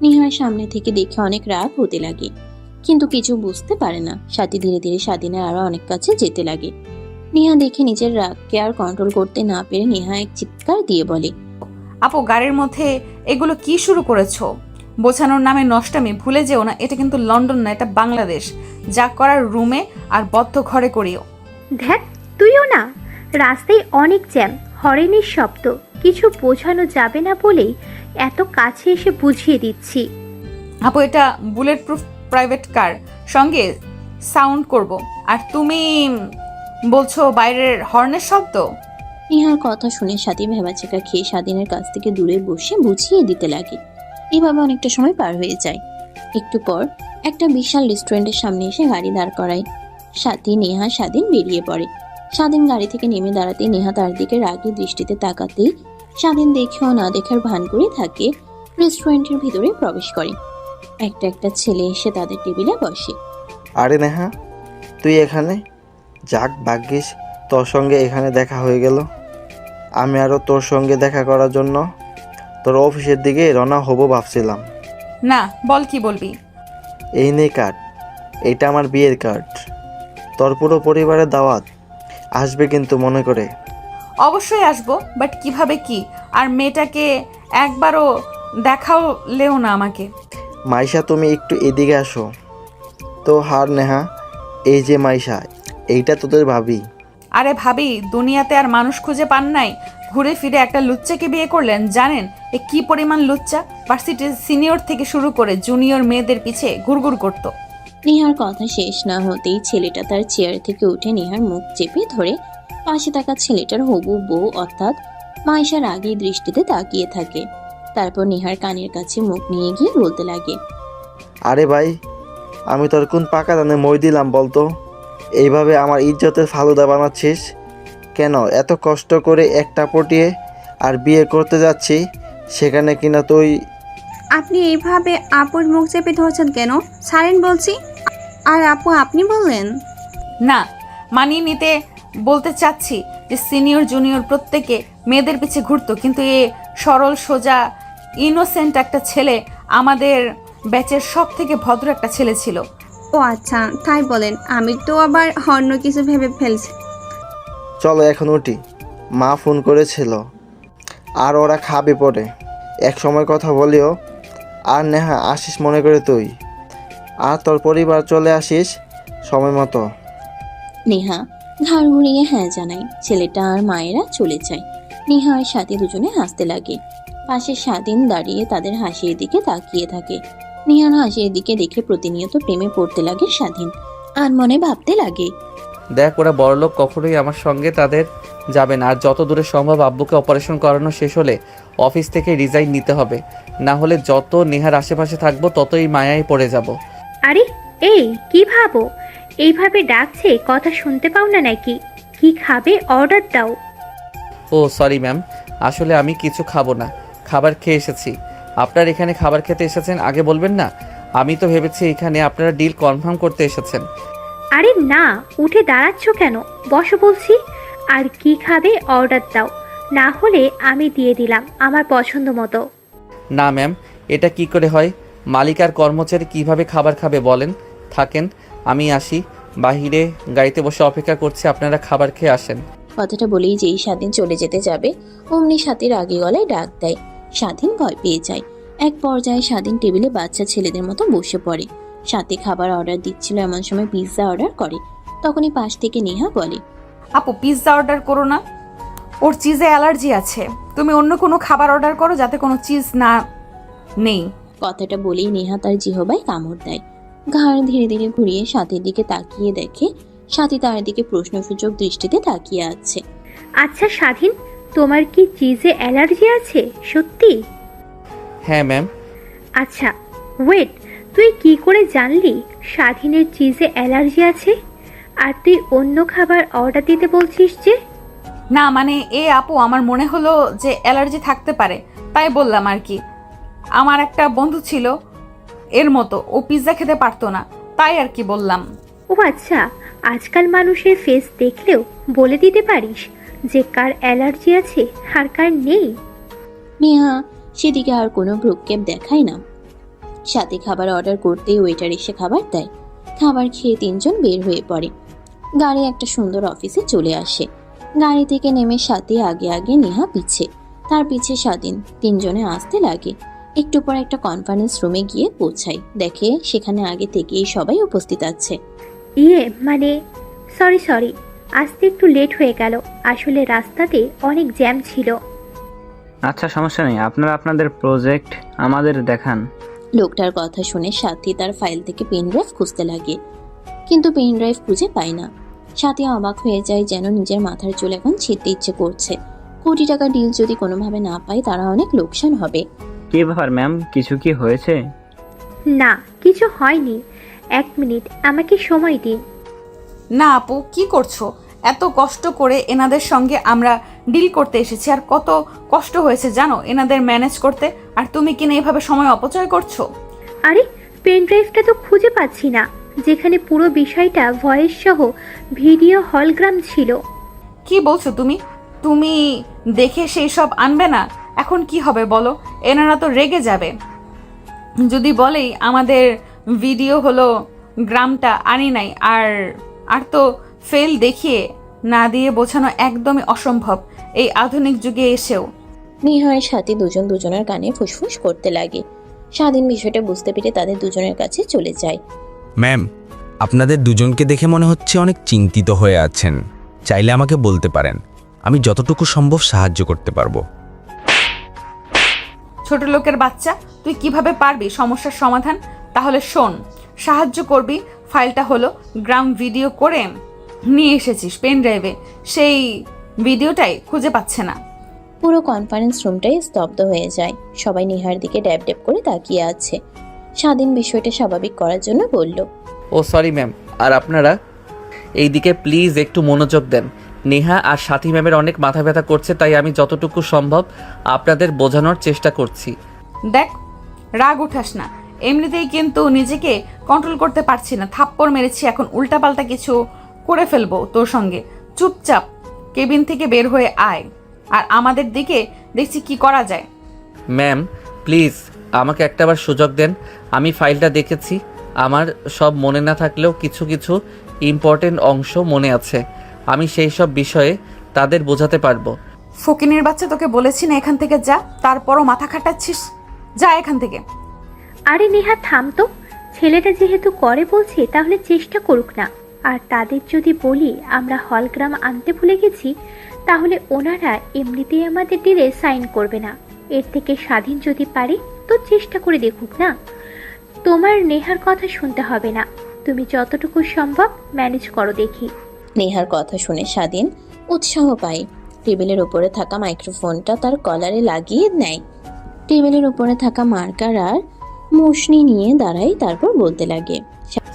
নেহার সামনে থেকে দেখে অনেক রাগ হতে লাগে, কিন্তু কিছু বুঝতে পারে না। সাথী ধীরে ধীরে স্বাধীনের আরো অনেক কাছে যেতে লাগে। নেহা দেখে নিজের রাগকে আর কন্ট্রোল করতে না পেরে নেহা এক চিৎকার দিয়ে বলে, আপু গাড়ির মধ্যে এগুলো কি শুরু করেছো? বোঝানোর নামে নষ্টামি ভুলে যেও না, এটা কিন্তু লন্ডন না, এটা বাংলাদেশ। যা করার রুমে আর বদ্ধ ঘরে করিও। দেখ তুইও না, রাস্তায় অনেক জ্যাম, হরেনের শব্দ, কিছু বোঝানো যাবে না বলেই এত কাছে এসে বুঝিয়ে দিচ্ছি। আপু এটা বুলেট প্রুফ প্রাইভেট কার, সঙ্গে সাউন্ড করব, আর তুমি বলছো বাইরের হর্নের শব্দ? নেহার কথা শুনে সাথী ভেবাচেকা খেয়ে স্বাধীনের কাছ থেকে দূরে বসে বুঝিয়ে দিতে লাগে। এভাবে অনেকটা সময় পার হয়ে যায়। একটু পর একটা বিশাল রেস্টুরেন্টের সামনে এসে গাড়ি দাঁড় করায়। সাথী নেহা স্বাধীন বেরিয়ে পড়ে। স্বাধীন গাড়ি থেকে নেমে দাঁড়াতে নেহা তার দিকে রাগী দৃষ্টিতে তাকাতেই স্বাধীন দেখেও না দেখার ভান করে থাকে রেস্টুরেন্টের ভিতরে প্রবেশ করে। একটা একটা ছেলে এসে তাদের টেবিলে বসে। আরে নেহা, তুই এখানে? যাক ভাগ্যিস তোর সঙ্গে এখানে দেখা হয়ে গেল। আমি আরও তোর সঙ্গে দেখা করার জন্য তোর অফিসের দিকে রওনা হব ভাবছিলাম। না, বল কি বলবি? এই নে কার্ড, এটা আমার বিয়ের কার্ড। তোর পুরো পরিবারের দাওয়াত আসবে কিন্তু মনে করে। অবশ্যই আসবো, বাট কিভাবে কি? আর মেয়েটাকে একবারও দেখালেও না আমাকে। মাইশা তুমি একটু এদিকে আসো তো। হার নেহা, এই যে মাইশা, এইটা তোদের ভাবি। আরে ভাবি, দুনিয়াতে আর মানুষ খুঁজে পান নাই? ঘুরে ফিরে একটা লুচ্চাকে বিয়ে করলেন। জানেন এ কি পরিমাণ লুচ্চা? ভার্সিটির সিনিয়র থেকে শুরু করে জুনিয়র মেয়েদের পিছে ঘুরঘুর করত। নেহার কথা শেষ না হতেই ছেলেটা তার চেয়ার থেকে উঠে নেহার মুখ চেপে ধরে পাশে থাকা ছেলেটার হবু বউ অর্থাৎ মাইশার আগেই দৃষ্টিতে তাকিয়ে থাকে। তারপর নেহার কানের কাছে মুখ নিয়ে গিয়ে বলতে লাগে, আরে ভাই, আমি তোর কোন পাকা দানে মই দিলাম বলতো? এইভাবে আমার ইজ্জতের ফালুদা বানাচ্ছিস? কেন এত কষ্ট করে একটা পটিয়ে আর বিয়ে করতে যাচ্ছি, সেখানে কিনা তুই আপনি এইভাবে আপুর মুখ চেপে ধরছেন কেন? ছাড়েন বলছি। আর আপু আপনি বললেন। না, মানিয়ে নিতে বলতে চাচ্ছি যে সিনিয়র জুনিয়র প্রত্যেকে মেয়েদের পিছে ঘুরতো, কিন্তু এ সরল সোজা ইনোসেন্ট একটা ছেলে আমাদের ব্যাচের সব থেকে ভদ্র একটা ছেলে ছিল। ও আচ্ছা, তাই বলেন। আমি তো আবার অন্য কিছু ভেবে ফেলছি। চলো এখন উঠি, মা ফোন করেছিল আর ওরা খাবে পরে। এক সময় কথা বলিও। আর নেহা আসিস মনে করে তুই, আর তোর পরিবার চলে আসিস সময় মতো। নেহা ঘাড় ঘুরিয়ে হ্যাঁ জানায়। ছেলেটা আর মায়েরা চলে যায়। নেহা আর সাথী দুজনে হাসতে লাগে। পাশে স্বাধীন দাঁড়িয়ে তাদের হাসির দিকে তাকিয়ে থাকে। নেহার হাসির দিকে দেখে প্রতিনিয়ত প্রেমে পড়তে লাগে স্বাধীন। আর মনে ভাবতে লাগে, দেখ ওরা বড়লোক, কখনোই আমার সঙ্গে তাদের যাবে না। আর যত দূরে সম্ভব আব্বুকে অপারেশন করানো শেষ হলে অফিস থেকে রিজাইন নিতে হবে, না হলে যত নেহার আশেপাশে থাকবো ততই মায়ায় পড়ে যাব। আরে এই কি ভাবো? এইভাবে ডাকছে, কথা শুনতে পাও না নাকি? কি খাবে অর্ডার দাও। ও সরি ম্যাম, আসলে আমি কিছু খাবো না, খাবার খেয়ে এসেছি। আপনার এখানে খাবার খেতে এসেছেন আগে বলবেন না? আমি তো ভেবেছি এখানে আপনারা ডিল কনফার্ম করতে এসেছেন। আরে না, উঠে দাঁড়াচ্ছ কেন? বসো বলছি। আর কি খাবে অর্ডার দাও, না হলে আমি দিয়ে দিলাম আমার পছন্দ মতো। না ম্যাম, এটা কি করে হয়? মালিক আর কর্মচারী কিভাবে খাবার খাবে বলেন? থাকেন, আমি আসি, বাহিরে গাড়িতে বসে অপেক্ষা করছি, আপনারা খাবার খেয়ে আসেন। কথাটা বলেই যেই স্বাধীন চলে যেতে যাবে অমনি সাথীর আগে গলায় ডাক দেয়। স্বাধীন ভয় পেয়ে যায়। এক পর্যায়ে স্বাধীন টেবিলে বাচ্চা ছেলেদের মতো বসে পড়ে। সাথে খাবার অর্ডার দিচ্ছিল এমন সময় পিৎজা অর্ডার করে। তখনই পাশ থেকে নেহা বলে, আপু পিৎজা অর্ডার করো না, ওর চিজে অ্যালার্জি আছে। তুমি অন্য কোনো খাবার অর্ডার করো যাতে কোনো চিজ না নেই। কথাটা বলেই নেহা তার জিহবায় কামড় দেয়। ঘাড় ধীরে ধীরে ঘুরিয়ে সাথীর দিকে তাকিয়ে দেখে সাথী তার দিকে প্রশ্নসূচক দৃষ্টিতে তাকিয়ে আছে। আচ্ছা স্বাধীন, তোমার কি চিজে অ্যালার্জি আছে সত্যি? হ্যাঁ ম্যাম। আচ্ছা ওয়েট, তুই কি করে জানলি স্বাধীনের চিজে অ্যালার্জি আছে? আর তুই অন্য খাবার অর্ডার দিতে বলছিস যে? না মানে আপু আমার মনে হলো যে অ্যালার্জি থাকতে পারে, তাই বললাম আর কি। আমার একটা বন্ধু ছিল এর মতো, ও পিৎজা খেতে পারতো না, তাই আর কি বললাম। ও আচ্ছা, আজকাল মানুষের ফেস দেখলেও বলে দিতে পারিস যে কার অ্যালার্জি আছে আর কার নেই? নেহা সেদিকে আর কোনো ভ্রুক্ষেপ দেখায় না। সাথে খাবার অর্ডার করতেই ওয়েটার এসে খাবার দেয়। খাবার খেয়ে তিনজন বের হয়ে পড়ে। গাড়ি একটা সুন্দর অফিসে চলে আসে। গাড়ি থেকে নেমে সাথে আগে আগে নেহা পিছে, তার পিছে স্বাধীন। তিনজনে আসতে লাগে। একটু পর একটা কনফারেন্স রুমে গিয়ে পৌঁছায়। দেখে সেখানে আগে থেকেই সবাই উপস্থিত আছে। মানে সরি, আসতে একটু লেট হয়ে গেল। আসলে রাস্তাতে অনেক জ্যাম ছিল। আচ্ছা সমস্যা নেই, আপনারা আপনাদের প্রজেক্ট আমাদের দেখান। লোকটার কথা শুনে সাথী তার ফাইল থেকে পেন ড্রাইভ খুঁজতে লাগে, কিন্তু পেন ড্রাইভ খুঁজে পায় না। সাথী অবাক হয়ে যায়, যেন নিজের মাথার চুল এখন ছিঁড়তে ইচ্ছে করছে। কোটি টাকা ডিল যদি কোনোভাবে না পায় তারা অনেক লোকসান হবে। কি ব্যাপার ম্যাম, কিছু কি হয়েছে? না কিছু হয়নি, 1 মিনিট আমাকে সময় দিন। না আপু কি করছো? এত কষ্ট করে এনাদের সঙ্গে আমরা ডিল করতে এসেছি, আর কত কষ্ট হয়েছে জানো এনাদের ম্যানেজ করতে, আর তুমি কিনা এভাবে সময় অপচয় করছো। আরে পেন ড্রাইভটা তো খুঁজে পাচ্ছি না, যেখানে পুরো বিষয়টা ভয়েস সহ ভিডিও হলগ্রাম ছিল। কি বলছো তুমি? তুমি দেখে সেই সব আনবে না? এখন কি হবে বলো? এনারা তো রেগে যাবে যদি বলেই আমাদের ভিডিও হলো গ্রামটা আনি নাই। আর তো ফেল দেখিয়ে না দিয়ে বোঝানো একদমই অসম্ভব এই আধুনিক যুগে এসেও। নেহার সাথে দুজন দুজনের কানে ফুসফুস করতে লাগে। স্বাধীন বিষয়টা বুঝতে পেরে তাদের দুজনের কাছে চলে যায়। ম্যাম, আপনাদের দুজনকে দেখে মনে হচ্ছে অনেক চিন্তিত হয়ে আছেন। চাইলে আমাকে বলতে পারেন, আমি যতটুকু সম্ভব সাহায্য করতে পারবো। ছোট লোকের বাচ্চা, তুই কিভাবে পারবি সমস্যার সমাধান? তাহলে শোন, সাহায্য করবি। ফাইলটা হলো গ্রাম ভিডিও করে নিয়ে এসেছিস পেন ড্রাইভে, সেই ভিডিওটাই খুঁজে পাচ্ছে না। পুরো কনফারেন্স রুমটাই স্তব্ধ হয়ে যায়। সবাই নেহার দিকে ড্যাব ড্যাব করে তাকিয়ে আছে। স্বাধীন বিষয়টা স্বাভাবিক করার জন্য বলল, ও সরি ম্যাম, আর আপনারা এই দিকে প্লিজ একটু মনোযোগ দেন। নেহা আর সাথী ম্যামের অনেক মাথা ব্যথা করছে, তাই আমি যতটুকু সম্ভব আপনাদের বোঝানোর চেষ্টা করছি। দেখ, রাগ উঠাস না, এমনিতেই কিন্তু নিজেকে কন্ট্রোল করতে পারছি না। থাপ্পড় মেরেছি, এখন উল্টাপাল্টা কিছু করে ফেলবো তোর সঙ্গে। চুপচাপ কেবিন থেকে বের হয়ে আয়, আর আমাদের দিকে দেখছি কি করা যায়। ম্যাম প্লিজ আমাকে একটাবার সুযোগ দেন। আমি ফাইলটা দেখেছি, আমার সব মনে না থাকলেও কিছু কিছু ইম্পর্টেন্ট অংশ মনে আছে। আমি সেই সব বিষয়ে তাদের বোঝাতে পারবো। ফকিনের বাচ্চা, তোকে বলেছি না এখান থেকে যা, তারপরও মাথা খাটাচ্ছিস। যা এখান থেকে। আরে নেহা থাম তো, ছেলেটা যেহেতু করে বলছে তাহলে চেষ্টা করুক না। আর তাদের যদি বলি আমরা হলগ্রাম আনতে ভুলে গেছি, তাহলে ওনারা এমনিতেই আমাদের ডিলে সাইন করবে না। এর থেকে স্বাধীন যদি পারে তো চেষ্টা করে দেখুক না। তোমার নেহার কথা শুনতে হবে না, তুমি যতটুকু সম্ভব ম্যানেজ করো দেখি। নেহার কথা শুনে স্বাধীন উৎসাহ পায়। টেবিলের উপরে থাকা মাইক্রোফোনটা তার কলারে লাগিয়ে নেয়। টেবিলের উপরে থাকা মার্কার আর মোশনি নিয়ে দাঁড়ায়, তারপর বলতে লাগে,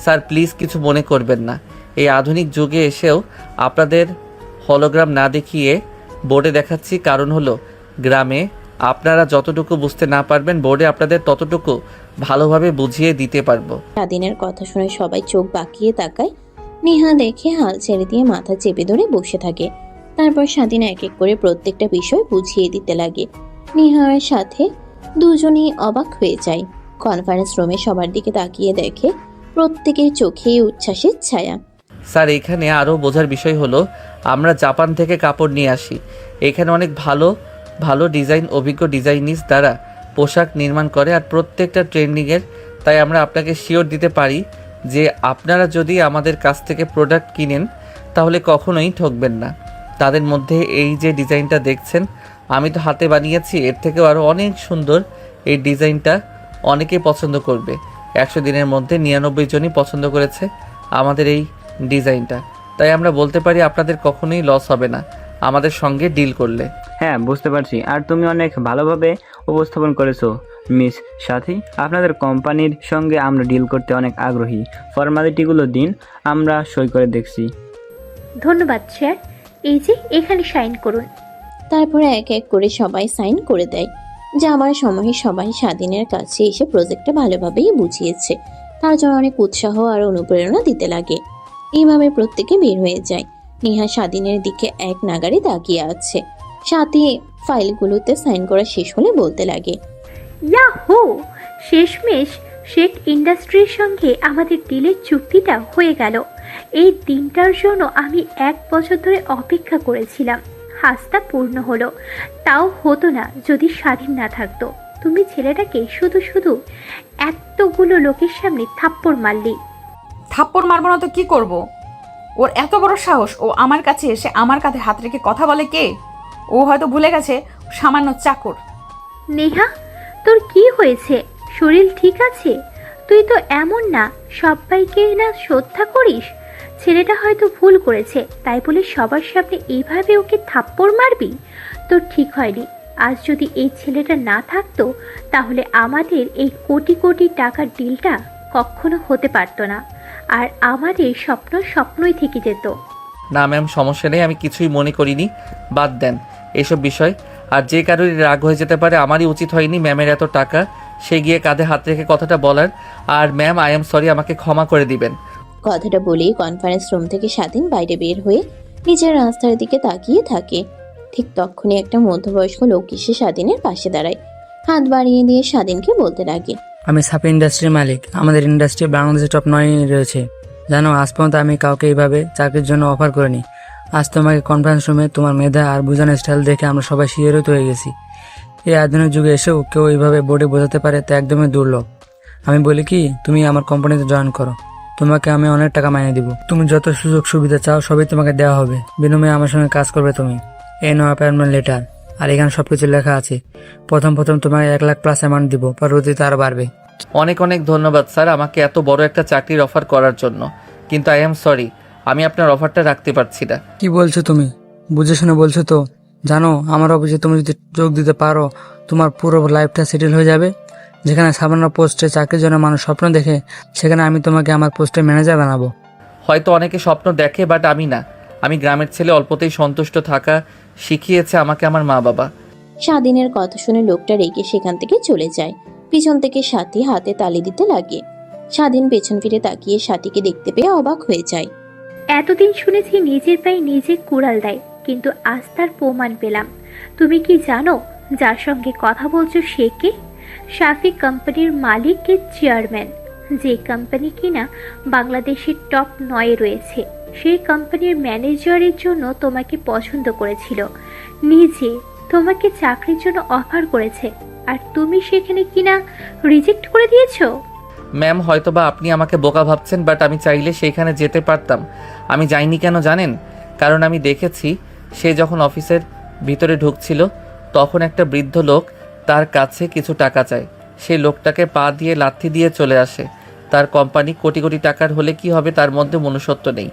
স্যার প্লিজ কিছু মনে করবেন না। এই আধুনিক যুগে এসেও আপনাদের হলোগ্রাম না দেখিয়ে বোর্ডে দেখাচ্ছি, কারণ হলো গ্রামে আপনারা যতটুকু বুঝতে না পারবেন, বোর্ডে আপনাদের ততটুকু ভালোভাবে বুঝিয়ে দিতে পারবো। স্বাধীনের কথা শুনে সবাই চোখ বাঁকিয়ে তাকায়। নেহা দেখে হাল ছেড়ে দিয়ে মাথা চেপে ধরে বসে থাকে। তারপর স্বাধীন এক এক করে প্রত্যেকটা বিষয় বুঝিয়ে দিতে লাগে। নেহার সাথে দুজনেই অবাক হয়ে যায়। কনফারেন্স রুমে সবার দিকে তাকিয়ে দেখে প্রত্যেকের চোখেই উচ্ছ্বাসের ছায়া। স্যার এখানে আরও বোঝার বিষয় হলো, আমরা জাপান থেকে কাপড় নিয়ে আসি। এখানে অনেক ভালো ভালো ডিজাইন অভিজ্ঞ ডিজাইনিস দ্বারা পোশাক নির্মাণ করে, আর প্রত্যেকটা ট্রেন্ডিংয়ের। তাই আমরা আপনাকে শিওর দিতে পারি যে আপনারা যদি আমাদের কাছ থেকে প্রোডাক্ট কিনেন তাহলে কখনোই ঠকবেন না। তাদের মধ্যে এই যে ডিজাইনটা দেখছেন, আমি তো হাতে বানিয়েছি, এর থেকেও আরও অনেক সুন্দর এই ডিজাইনটা অনেকেই পছন্দ করবে। 100 দিনের মধ্যে 99 জনই পছন্দ করেছে আমাদের এই ডিজাইনটা। তাই আমরা বলতে পারি আপনাদের কখনোই লস হবে না আমাদের সঙ্গে ডিল করলে। হ্যাঁ বুঝতে পারছি, আর তুমি অনেক ভালোভাবে উপস্থাপন করেছো মিস সাথী। আপনাদের কোম্পানির সঙ্গে আমরা ডিল করতে অনেক আগ্রহী। ফর্মালিটিগুলো দিন, আমরা সই করে দেখছি। ধন্যবাদ স্যার, এই যে এখানে সাইন করুন। তারপরে এক এক করে সবাই সাইন করে দেয়। যাবার সময় সবাই স্বাধীনের কাছে এসে প্রজেক্টটা ভালোভাবেই বুঝিয়েছে, তার জন্য অনেক উৎসাহ আর অনুপ্রেরণা দিতে লাগে। এইভাবে প্রত্যেকে বের হয়ে যায়। নেহা স্বাধীনের দিকে এক নাগারে তাকিয়ে আছে। সাথে ফাইলগুলোতে সাইন করা শেষ হলে বলতে লাগে, ইয়াহু, শেষমেশ শেখ ইন্ডাস্ট্রির সঙ্গে আমাদের ডিলের চুক্তিটা হয়ে গেল। এই দিনটার জন্য আমি 1 বছর ধরে অপেক্ষা করেছিলাম। আস্থা পূর্ণ হলো। তাও হতো না যদি স্বাধীন না থাকতো। তুমি ছেলেটাকে শুধু শুধু এতগুলো লোকের সামনে থাপ্পড় মারলি। থাপ্পড় মারবো না তো কি করব? ওর এত বড় সাহস, ও আমার কাছে এসে আমার কাঁধে হাত রেখে কথা বলে কে? ও হয়তো ভুলে গেছে সামান্য চাকর। নেহা, তোর কি হয়েছে? শরীর ঠিক আছে? তুই তো এমন না, সবাইকে না শ্রদ্ধা করিস। ছেলেটা হয়তো ভুল করেছে, তাই বলে সবার সামনে এইভাবে ওকে থাপ্পড় মারবি? তোর ঠিক হয়নি। আজ যদি এই ছেলেটা না থাকতো তাহলে আমাদের এই কোটি কোটি টাকার ডিলটা কখনো হতে পারতো না, আর আমাদের স্বপ্ন স্বপ্নই থেকে যেত। না ম্যাম, সমস্যা নেই, আমি কিছুই মনে করিনি। বাদ দেন এসব বিষয়। আর যে কারোরই রাগ হয়ে যেতে পারে, আমারই উচিত হয়নি ম্যামের এত টাকা সে গিয়ে কাঁধে হাত রেখে কথাটা বলার। আর ম্যাম আই এম সরি, আমাকে ক্ষমা করে দিবেন। কথাটা বলেই কনফারেন্স রুম থেকে স্বাধীন বাইরে বের হয়ে নিজের রাস্তার দিকে তাকিয়ে থাকে। ঠিক তখনই একটা মধ্যবয়স্ক লোক এসে স্বাধীনের পাশে দাঁড়ায়। হাত বাড়িয়ে দিয়ে স্বাধীনকে বলতে লাগে, আমি সাপি ইন্ডাস্ট্রির মালিক। আমাদের ইন্ডাস্ট্রি বাংলাদেশে টপ 9 রয়েছে। জানো, আজ পর্যন্ত আমি কাউকে এইভাবে চাকরির জন্য অফার করিনি। আজ তোমাকে কনফারেন্স রুমে তোমার মেধা আর বোঝানোর স্টাইল দেখে আমরা সবাই শিহরিত হয়ে গেছি। এই আধুনিক যুগে এসেও কেউ এইভাবে বোর্ডে বোঝাতে পারে তা একদমই দুর্লভ। আমি বলি কি, তুমি আমার কোম্পানিতে জয়েন করো, তোমাকে আমি অনেক টাকা মাইনে দিব। তুমি যত সুযোগ সুবিধা চাও সবই তোমাকে দেওয়া হবে, বিনিময়ে আমার সঙ্গে কাজ করবে তুমি। এই নাও অ্যাপয়েন্টমেন্ট লেটার, আর এখানে সবকিছু লেখা আছে। প্রথম তোমাকে 1 লাখ প্লাস অ্যামাউন্ট দিব, পরবর্তীতে আরো বাড়বে। অনেক অনেক ধন্যবাদ স্যার আমাকে এত বড় একটা চাকরির অফার করার জন্য, কিন্তু আই এম সরি, আমি আপনার অফারটা রাখতে পারছি না। কি বলছো তুমি? বুঝে শুনে বলছো তো? জানো, আমার অফিসে তুমি যদি যোগ দিতে পারো তোমার পুরো লাইফটা সেটেল হয়ে যাবে। যেখানে সামান্য পোস্টে চাকরির জন্য মানুষ স্বপ্ন দেখে, সেখানে আমি তোমাকে আমার পোস্টে ম্যানেজার বানাবো। হয়তো অনেকে স্বপ্ন দেখে, বাট আমি না। আমি গ্রামের ছেলে, অল্পতেই সন্তুষ্ট থাকা শিখিয়েছে আমাকে আমার মা বাবা। স্বাধীনের কথা শুনে লোকটা রেগে সেখান থেকে চলে যায়। পিছন থেকে সাথী হাতে তালি দিতে লাগে। স্বাধীন পেছন ফিরে তাকিয়ে সাথীকে দেখতে পেয়ে অবাক হয়ে যায়। এতদিন শুনেছি নিজের পায়ে নিজে কুড়াল দেয়, কিন্তু আজ তার প্রমাণ পেলাম। তুমি কি জানো যার সঙ্গে কথা বলছো সে কে? শাফি কোম্পানির মালিকের চেয়ারম্যান, যে কোম্পানি কিনা বাংলাদেশের টপ 9 রয়েছে। সেই কোম্পানির ম্যানেজারের জন্য তোমাকে পছন্দ করেছিল, নিজে তোমাকে চাকরির জন্য অফার করেছে, আর তুমি সেখানে কিনা রিজেক্ট করে দিয়েছো। ম্যাম, হয়তোবা আপনি আমাকে বোকা ভাবছেন, বাট আমি চাইলে সেইখানে যেতে পারতাম। আমি যাইনি কেন জানেন? কারণ আমি দেখেছি সে যখন অফিসের ভিতরে ঢুকছিল তখন একটা বৃদ্ধ লোক তার কাছে কিছু টাকা চায়। সেই লোকটাকে পা দিয়ে লাথি দিয়ে চলে আসে। তার কোম্পানি কোটি কোটি টাকার হলে কি হবে, তার মধ্যে মনুষ্যত্ব নেই।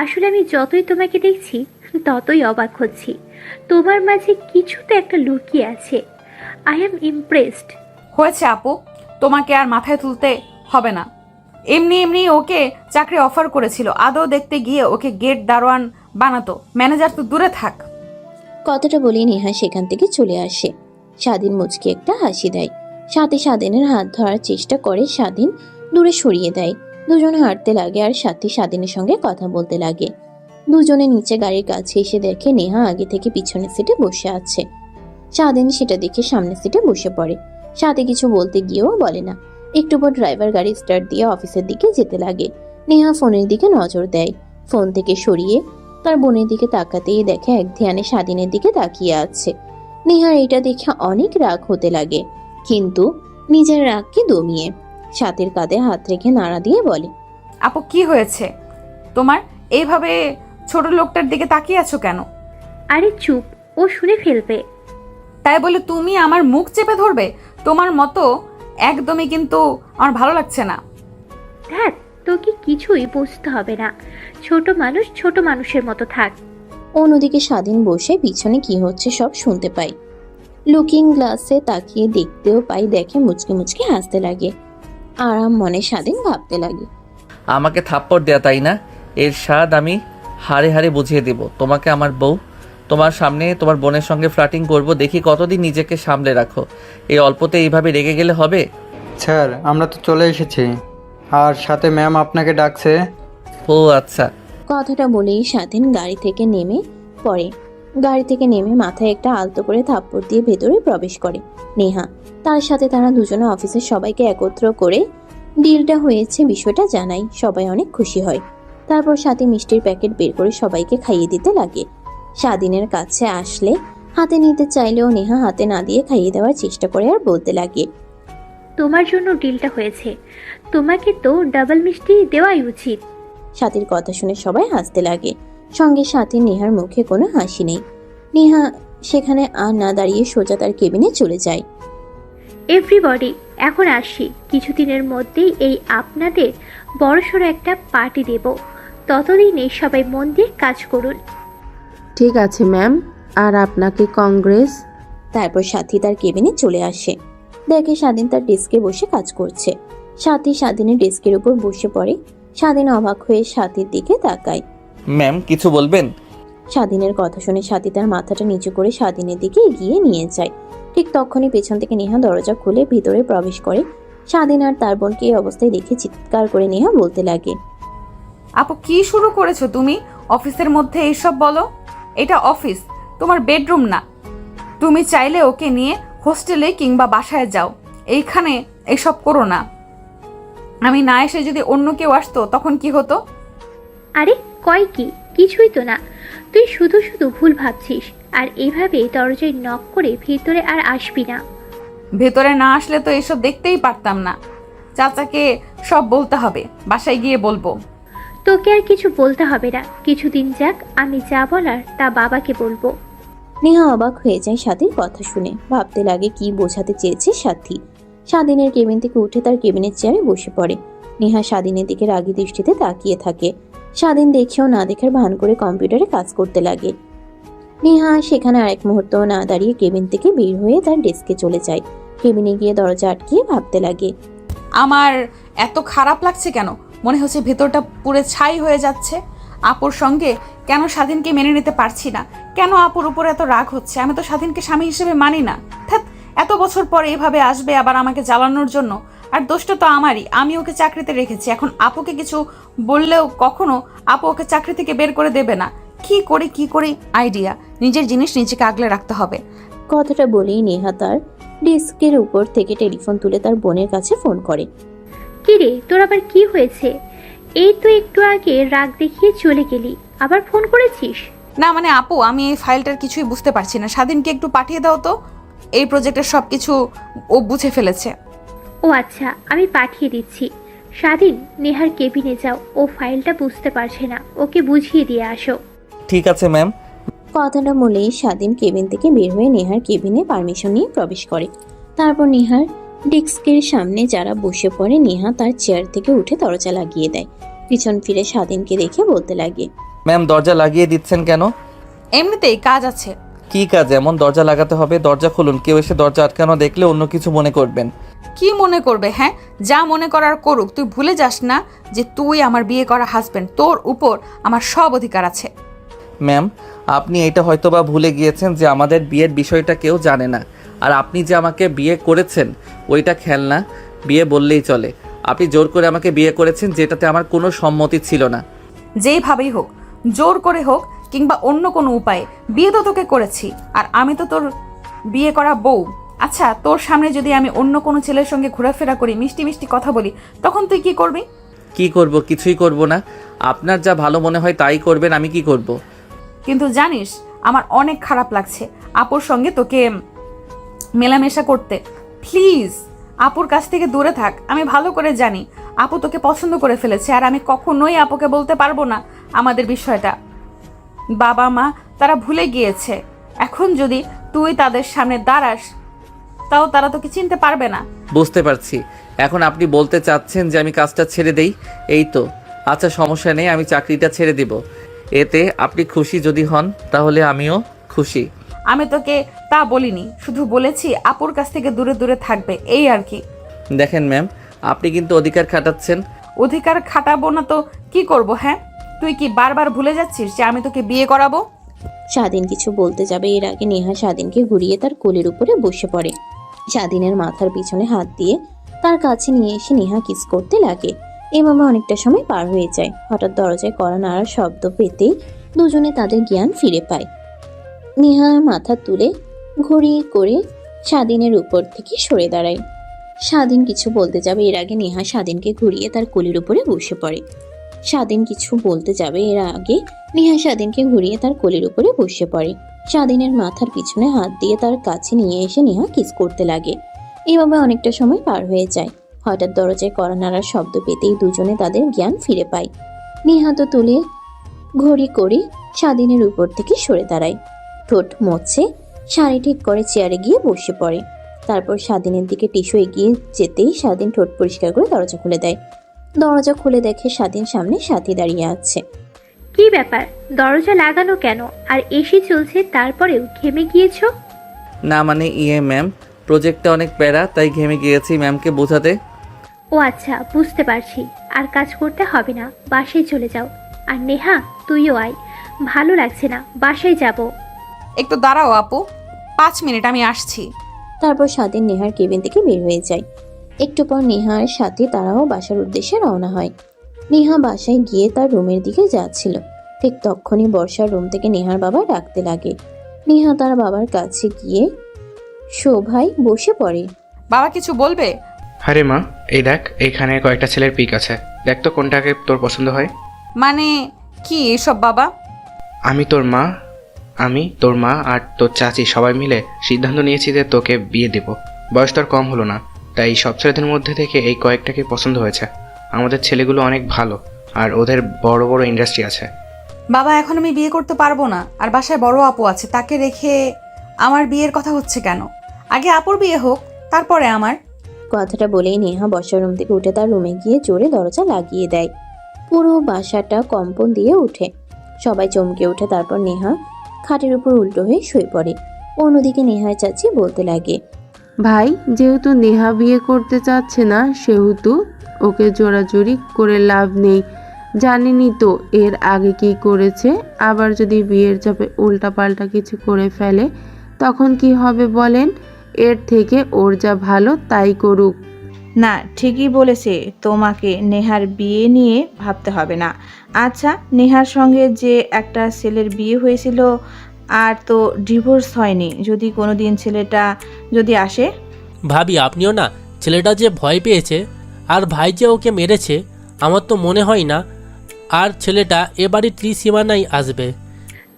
আসলে আমি যতই তোমাকে দেখছি ততই অবাক হচ্ছি। তোমার মাঝে কিছু তো একটা লুকিয়ে আছে। I am impressed. হয়েছে আপু, তোমাকে আর মাথায় তুলতে হবে না। এমনি এমনি ওকে চাকরি অফার করেছিল, আদৌ দেখতে গিয়ে ওকে গেট দারোয়ান বানাতো, ম্যানেজার তো দূরে থাক। কথাটা বলে নেহা সেখান থেকে চলে আসে। স্বাধীন মুচকি একটা হাসি দেয়, সাথে স্বাধীনের হাত ধরার চেষ্টা করে। স্বাধীন দূরে সরিয়ে দেয়। দুজনে হাঁটতে লাগে আর সাথে স্বাধীনের সঙ্গে কথা বলতে লাগে। দুজনে নিচে গাড়ির কাছে এসে দেখে নেহা আগে থেকে পিছনের সিটে বসে আছে। স্বাধীন সেটা দেখে সামনের সিটে বসে পড়ে। সাথে কিছু বলতে গিয়েও বলে না। একটু পর ড্রাইভার গাড়ি স্টার্ট দিয়ে অফিসের দিকে যেতে লাগে। নেহা ফোনের দিকে নজর দেয়। ফোন থেকে সরিয়ে তার বোনের দিকে তাকাতেই দেখে এক ধ্যানে স্বাধীনের দিকে তাকিয়ে আছে। নেহার এটা দেখে অনেক রাগ হতে লাগে, কিন্তু নিজের রাগকে দমিয়ে সাথের কাঁধে হাত রেখে নাড়া দিয়ে বলে, আপু কি হয়েছে তোমার? এইভাবে ছোট লোকটার দিকে তাকিয়ে আছো কেন? আরে চুপ, ও শুনে ফেলবে। তাই বলে তুমি আমার মুখ চেপে ধরবে? তোমার মতো একদমই কিন্তু আমার ভালো লাগছে না। দেখ, তোকে কিছুই বুঝতে হবে না। ছোট মানুষ ছোট মানুষের মতো থাক। অন্যদিকে স্বাধীন বসে পিছনে কি হচ্ছে সব শুনতে পাই। লুকিং গ্লাসে তাকিয়ে দেখতেও পাই, দেখে মুচকি মুচকি হাসতে লাগে। আরাম মনে স্বাধীন ভাবতে লাগে, আমাকে থাপ্পড় দেয়া, তাই না? এর স্বাদ আমি হাড়ে হাড়ে বুঝিয়ে দেব তোমাকে। আমার বউ, তোমার সামনে তোমার বোনের সঙ্গে ফ্লার্টিং করব, দেখি কতদিন নিজেকে সামলে রাখো। এই অল্পতে এইভাবে রেগে গেলে হবে? স্যার, আমরা তো চলে এসেছি, আর সাথে ম্যাম আপনাকে ডাকছে। ও আচ্ছা। কথাটা বলেই স্বাধীন গাড়ি থেকে নেমে পড়ে। গাড়ি থেকে নেমে মাথায় একটা আলতো করে থাপ্পড় দিয়ে ভেতরে প্রবেশ করে নেহা। তার সাথে তারা দুজনে অফিসের সবাইকে একত্র করে ডিলটা হয়েছে বিষয়টা জানাই। সবাই অনেক খুশি হয়। তারপর সাথে মিষ্টির প্যাকেট বের করে সবাইকে খাইয়ে দিতে লাগে। স্বাধীনের কাছে আসলে হাতে নিতে চাইলেও নেহা হাতে না দিয়ে খাইয়ে দেওয়ার চেষ্টা করে আর বলতে লাগে, তোমার জন্য ডিলটা হয়েছে, তোমাকে তো ডাবল মিষ্টি দেওয়াই উচিত। সাথীর কথা শুনে সবাই হাসতে লাগে। সঙ্গে সাথে নেহার মুখে কোনো হাসি নেই। নেহা সেখানে আর না দাঁড়িয়ে সোজা তার কেবিনে চলে যায়। এভরিবডি, এখন আসি। কিছুদিনের মধ্যেই এই আপনাদের বড়সড় একটা পার্টি দেব। ততদিনে সবাই মন দিয়ে কাজ করুন। ঠিক আছে ম্যাম, আর আপনাকে কংগ্রেস। তারপর সাথী তার কেবিনে চলে আসে। দেখে স্বাধীন তার ডেস্কে বসে কাজ করছে। সাথী স্বাধীনের ডেস্কের উপর বসে পড়ে। স্বাধীন অবাক হয়ে সাথীর দিকে তাকায়। ম্যাম, কিছু বলবেন? স্বাধীনের কথা শুনে সাথী তার মাথাটা নিচু করে স্বাধীনের দিকে এগিয়ে নিয়ে যায়। ঠিক তখনই পেছন থেকে নেহা দরজা খুলে ভিতরে প্রবেশ করে। স্বাধীন আর তার বোনকে এই অবস্থায় দেখে চিৎকার করে নেহা বলতে লাগে, আপু কি শুরু করেছো তুমি? অফিসের মধ্যে এইসব বলো? এটা অফিস, তোমার বেডরুম না। তুমি চাইলে ওকে নিয়ে হোস্টেলে কিংবা বাসায় যাও, এইখানে এইসব করো না। আমি না এসে যদি অন্য কেউ আসতো তখন কি হতো? আরে কয় কি, কিছুই তো না। তুই শুধু শুধু ভুল ভাবছিস। আর এইভাবে দরজায় নক করে ভিতরে আর আসবি না। ভেতরে না আসলে তো এসব দেখতেই পারতাম না। চাচাকে সব বলতে হবে, বাসায় গিয়ে বলবো। তোকে আর কিছু বলতে হবে না, কিছুদিন যাক, আমি যা বলার তা বাবাকে বলবো। নেহা অবাক হয়ে যায় সাথীর কথা শুনে। ভাবতে লাগে কি বোঝাতে চেয়েছে সাথী। স্বাধীনের কেবিন থেকে উঠে তার কেবিনের চেয়ারে বসে পড়ে। নেহা স্বাধীনের দিকে রাগী দৃষ্টিতে তাকিয়ে থাকে। স্বাধীন দেখেও না দেখার ভান করে কম্পিউটারে কাজ করতে লাগে। নেহা সেখানে আরেক মুহূর্ত না দাঁড়িয়ে কেবিন থেকে বের হয়ে তার ডেস্কে চলে যায়। কেবিনে গিয়ে দরজা আটকিয়ে ভাবতে লাগে, আমার এত খারাপ লাগছে কেন? মনে হচ্ছে ভেতরটা পুরো ছাই হয়ে যাচ্ছে। আপুর সঙ্গে কেন স্বাধীনকে মেনে নিতে পারছি না, কেন আপুর উপর এত রাগ হচ্ছে? আমি তো স্বাধীনকে স্বামী হিসেবে মানি না। ধ্যাৎ, এত বছর পরে এভাবে আসবে আবার আমাকে জ্বালানোর জন্য। আর দোষটা তো আমারই, আমি ওকে চাকরিতে রেখেছি। এখন আপুকে কিছু বললেও কখনো আপু ওকে চাকরি থেকে বের করে দেবে না। কি করি আইডিয়া, নিজের জিনিস নিজেকে আগলে রাখতে হবে। কথাটা বলেই নেহা তার ডেস্কের উপর থেকে টেলিফোন তুলে তার বোনের কাছে ফোন করে। কি রে, তোর আবার কি হয়েছে? এই তো একটু আগে রাগ দেখিয়ে চলে গেলি, আবার ফোন করেছিস? না মানে আপু, আমি এই ফাইলটার কিছুই বুঝতে পারছি না। স্বাধীনকে একটু পাঠিয়ে দাও তো, এই প্রজেক্টের সব কিছু ও বুঝে ফেলেছে। ও আচ্ছা, আমি পাঠিয়ে দিচ্ছি। স্বাধীন, নেহার কেবিনে যাও, ও ফাইলটা বুঝতে পারছে না, ওকে বুঝিয়ে দিয়ে আসো। ঠিক আছে ম্যাম। কথাটা বলেই স্বাধীন কেবিন থেকে বের হয়ে নেহার কেবিনে পারমিশন নিয়ে প্রবেশ করে। তারপর নেহার ডেস্কের সামনে যারা বসে পড়ে, নেহা তার চেয়ার থেকে উঠে দরজা লাগিয়ে দেয়। পিছন ফিরে স্বাধীনকে দেখে বলতে লাগে, ম্যাম দরজা লাগিয়ে দিচ্ছেন কেন? এমনিতেই কাজ আছে। কি কাজ এমন দরজা লাগাতে হবে? দরজা খুলুন, কেউ এসে দরজা আটকানো দেখলে অন্য কিছু মনে করবেন। কি মনে করবে? হ্যাঁ, যা মনে করার করুক। তুই ভুলে যাস না যে তুই আমার বিয়ে করা হাজবেন্ড, তোর উপর আমার সব অধিকার আছে। ম্যাম, আপনি এটা হয়তোবা ভুলে গিয়েছেন যে আমাদের বিয়ের বিষয়টা কেউ জানে না। আর আপনি যে আমাকে বিয়ে করেছেন ওইটা খেলনা, বিয়ে বললেই চলে। আপনি জোর করে আমাকে বিয়ে করেছেন, যেটাতে আমার কোনো সম্মতি ছিল না। যেইভাবেই হোক, জোর করে হোক কিংবা অন্য কোনো উপায়ে, বিয়ে তো তোকে করেছি। আর আমি তো তোর বিয়ে করা বউ। আচ্ছা, তোর সামনে যদি আমি অন্য কোনো ছেলের সঙ্গে ঘোরাফেরা করি, মিষ্টি মিষ্টি কথা বলি, তখন তুই কি করবি? কি করব? কিছুই করব না। আপনার যা ভালো মনে হয় তাই করবেন, আমি কি করব? কিন্তু জানিস, আমার অনেক খারাপ লাগছে আপুর সঙ্গে তোকে মেলামেশা করতে। প্লিজ আপুর কাছ থেকে দূরে থাক। আমি ভালো করে জানি আপু তোকে পছন্দ করে ফেলেছে, আর আমি কখনোই আপুকে বলতে পারবো না আমাদের বিষয়টা। বাবা মা তারা ভুলে গিয়েছে। এখন যদি তুই তাদের সামনে দাঁড়াস, তাও তারা তোকে চিনতে পারবে না। বুঝতে পারছি। এখন আপনি বলতে চাচ্ছেন যে আমি কাজটা ছেড়ে দেই, এই তো? আচ্ছা, সমস্যা নেই, আমি চাকরিটা ছেড়ে দিব। এতে আপনি খুশি যদি হন তাহলে আমিও খুশি। আমি তোকে তা বলিনি, শুধু বলেছি আপুর কাছ থেকে দূরে দূরে থাকবে, এই আর কি। দেখেন ম্যাম, আপনি কিন্তু অধিকার খাটাচ্ছেন। অধিকার খাটাবো না তো কি করব? হ্যাঁ, তুই কি বারবার ভুলে যাচ্ছিস যে আমি তোকে বিয়ে করাবো? স্বাধীন কিছু বলতে যাবে এর আগে নেহা স্বাধীনকে ঘুরিয়ে তার কোলের উপরে বসে পড়ে। স্বাধীনের মাথার পিছনে হাত দিয়ে তার কাছে নিয়ে এসে নেহা কিস করতে লাগে। এভাবে অনেকটা সময় পার হয়ে যায়। হঠাৎ দরজায় কড়া নাড়ার শব্দ পেতেই দুজনে তাদের জ্ঞান ফিরে পায়। নেহা মাথা তুলে ঘড়ি করে স্বাধীনের উপর থেকে সরে দাঁড়ায়। স্বাধীন কিছু বলতে যাবে এর আগে নেহা স্বাধীনকে ঘুরিয়ে তার কোলের উপরে বসে পড়ে। স্বাধীন কিছু বলতে যাবে এর আগে নেহা স্বাধীনকে ঘুরিয়ে তার কোলের উপরে বসে পড়ে। স্বাধীনের মাথার পিছনে হাত দিয়ে তার কাছে নিয়ে এসে নেহা কিস করতে লাগে। এভাবে অনেকটা সময় পার হয়ে যায়। হঠাৎ দরজায় কড়া নাড়ার শব্দ পেতেই দুজনে তাদের জ্ঞান ফিরে পায়। নেহা তো তুলে ঘড়ি করে স্বাধীনের উপর থেকে সরে দাঁড়ায়। ঠোঁট মুছে শাড়ি ঠিক করে চেয়ারে গিয়ে বসে পড়ে। তারপর স্বাধীনের দিকে টিস্যু এগিয়ে যেতেই স্বাধীন ঠোঁট পরিষ্কার করে দরজা খুলে দেয়। দরজা খুলে দেখে স্বাধীন সামনে সাথী দাঁড়িয়ে আছে। কি ব্যাপার, দরজা লাগানো কেন? আর এসি চলছে তারপরেও ঘেমে গিয়েছো? না মানে ম্যাম, প্রজেক্টটা অনেক প্যারা, তাই ঘেমে গিয়েছি ম্যামকে বোঝাতে। ও আচ্ছা, বুঝতে পারছি। আর কাজ করতে হবে না, বাসায় চলে যাও। আর নেহা, তুইও আয়, ভালো লাগছে না, বাসায় যাব। একটু দাঁড়াও আপু, 5 মিনিট, আমি আসছি। তারপর স্বাধীন নেহার কেবিন থেকে বের হয়ে যায়। একটু পর নেহার সাথে তারাও বাসার উদ্দেশ্যে রওনা হয়। নেহা বাসায় গিয়ে তার রুমের দিকে যাচ্ছিল, ঠিক তখনই বর্ষার রুম থেকে নেহার বাবা ডাকতে লাগে। নেহা তার বাবার কাছে গিয়ে শোভায় বসে পড়ে। বাবা কিছু বলবে? আরে মা, এই দেখ, এখানে কয়েকটা ছেলের পিক আছে, দেখ তো কোনটাকে তোর পছন্দ হয়। মানে কি এসব বাবা? আমি তোর মা আর তোর চাচি সবাই মিলে সিদ্ধান্ত নিয়েছি যে তোকে বিয়ে দেব। বয়স তোর কম হলো না, তাই সব ছেলেদের মধ্যে থেকে এই কয়েকটাকে পছন্দ হয়েছে। আমাদের ছেলেগুলো অনেক ভালো আর ওদের বড় বড় ইন্ডাস্ট্রি আছে। বাবা, এখন আমি বিয়ে করতে পারবো না, আর বাসায় বড় আপু আছে, তাকে রেখে আমার বিয়ের কথা হচ্ছে কেন? আগে আপুর বিয়ে হোক, তারপরে আমার। কথাটা বলেই নেহা বর্ষার রুম থেকে উঠে তার রুমে গিয়ে জোরে দরজা লাগিয়ে দেয়। পুরো বাসাটা কম্পন দিয়ে ওঠে, সবাই চমকে ওঠে। তারপর নেহা খাটের উপর উল্টো হয়ে শুয়ে পড়ে। অন্যদিকে নেহার চাচি বলতে লাগে, ভাই, যেহেতু নেহা বিয়ে করতে চাচ্ছে না সেহেতু ওকে জোরাজুরি করে লাভ নেই। জানিনি তো এর আগে কি করেছে, আবার যদি বিয়ের চাপে উল্টাপাল্টা কিছু করে ফেলে তখন কি হবে বলেন? এর থেকে ওর যা ভালো তাই করুক। না, ঠিকই বলেছে, তোমাকে নেহার বিয়ে নিয়ে ভাবতে হবে না। আচ্ছা, নেহার সঙ্গে যে একটা ছেলের বিয়ে হয়েছিল আর তো ডিভোর্স হয়নি, যদি কোনোদিন ছেলেটা যদি আসে? ভাবি আপনিও না, ছেলেটা যে ভয় পেয়েছে আর ভাই যে ওকে মেরেছে, আমার তো মনে হয় না আর ছেলেটা এ বাড়ির ত্রিসীমানায় আসবে।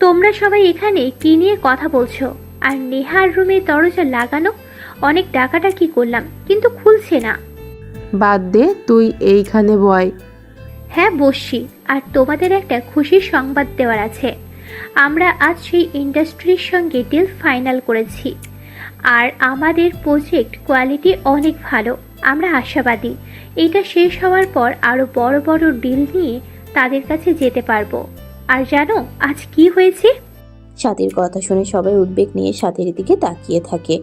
তোমরা সবাই এখানে কি নিয়ে কথা বলছো? আর নেহার রুমে দরজা লাগানো, অনেক ডাকাডাকি করলাম কিন্তু খুলছে না। বাদ দে, তুই এইখানে বয়। হ্যাঁ বসছি, আর তোমাদের একটা খুশির সংবাদ দেওয়ার আছে। আমরা আজ সেই ইন্ডাস্ট্রির সঙ্গে ডিল ফাইনাল করেছি আর আমাদের প্রজেক্ট কোয়ালিটি অনেক ভালো। আমরা আশাবাদী এটা শেষ হওয়ার পর আরও বড় বড় ডিল নিয়ে তাদের কাছে যেতে পারবো। আর জানো আজ কি হয়েছে? সাথীর কথা শুনে সবাই উদ্বেগ নিয়ে সাথীর দিকে তাকিয়ে থাকে।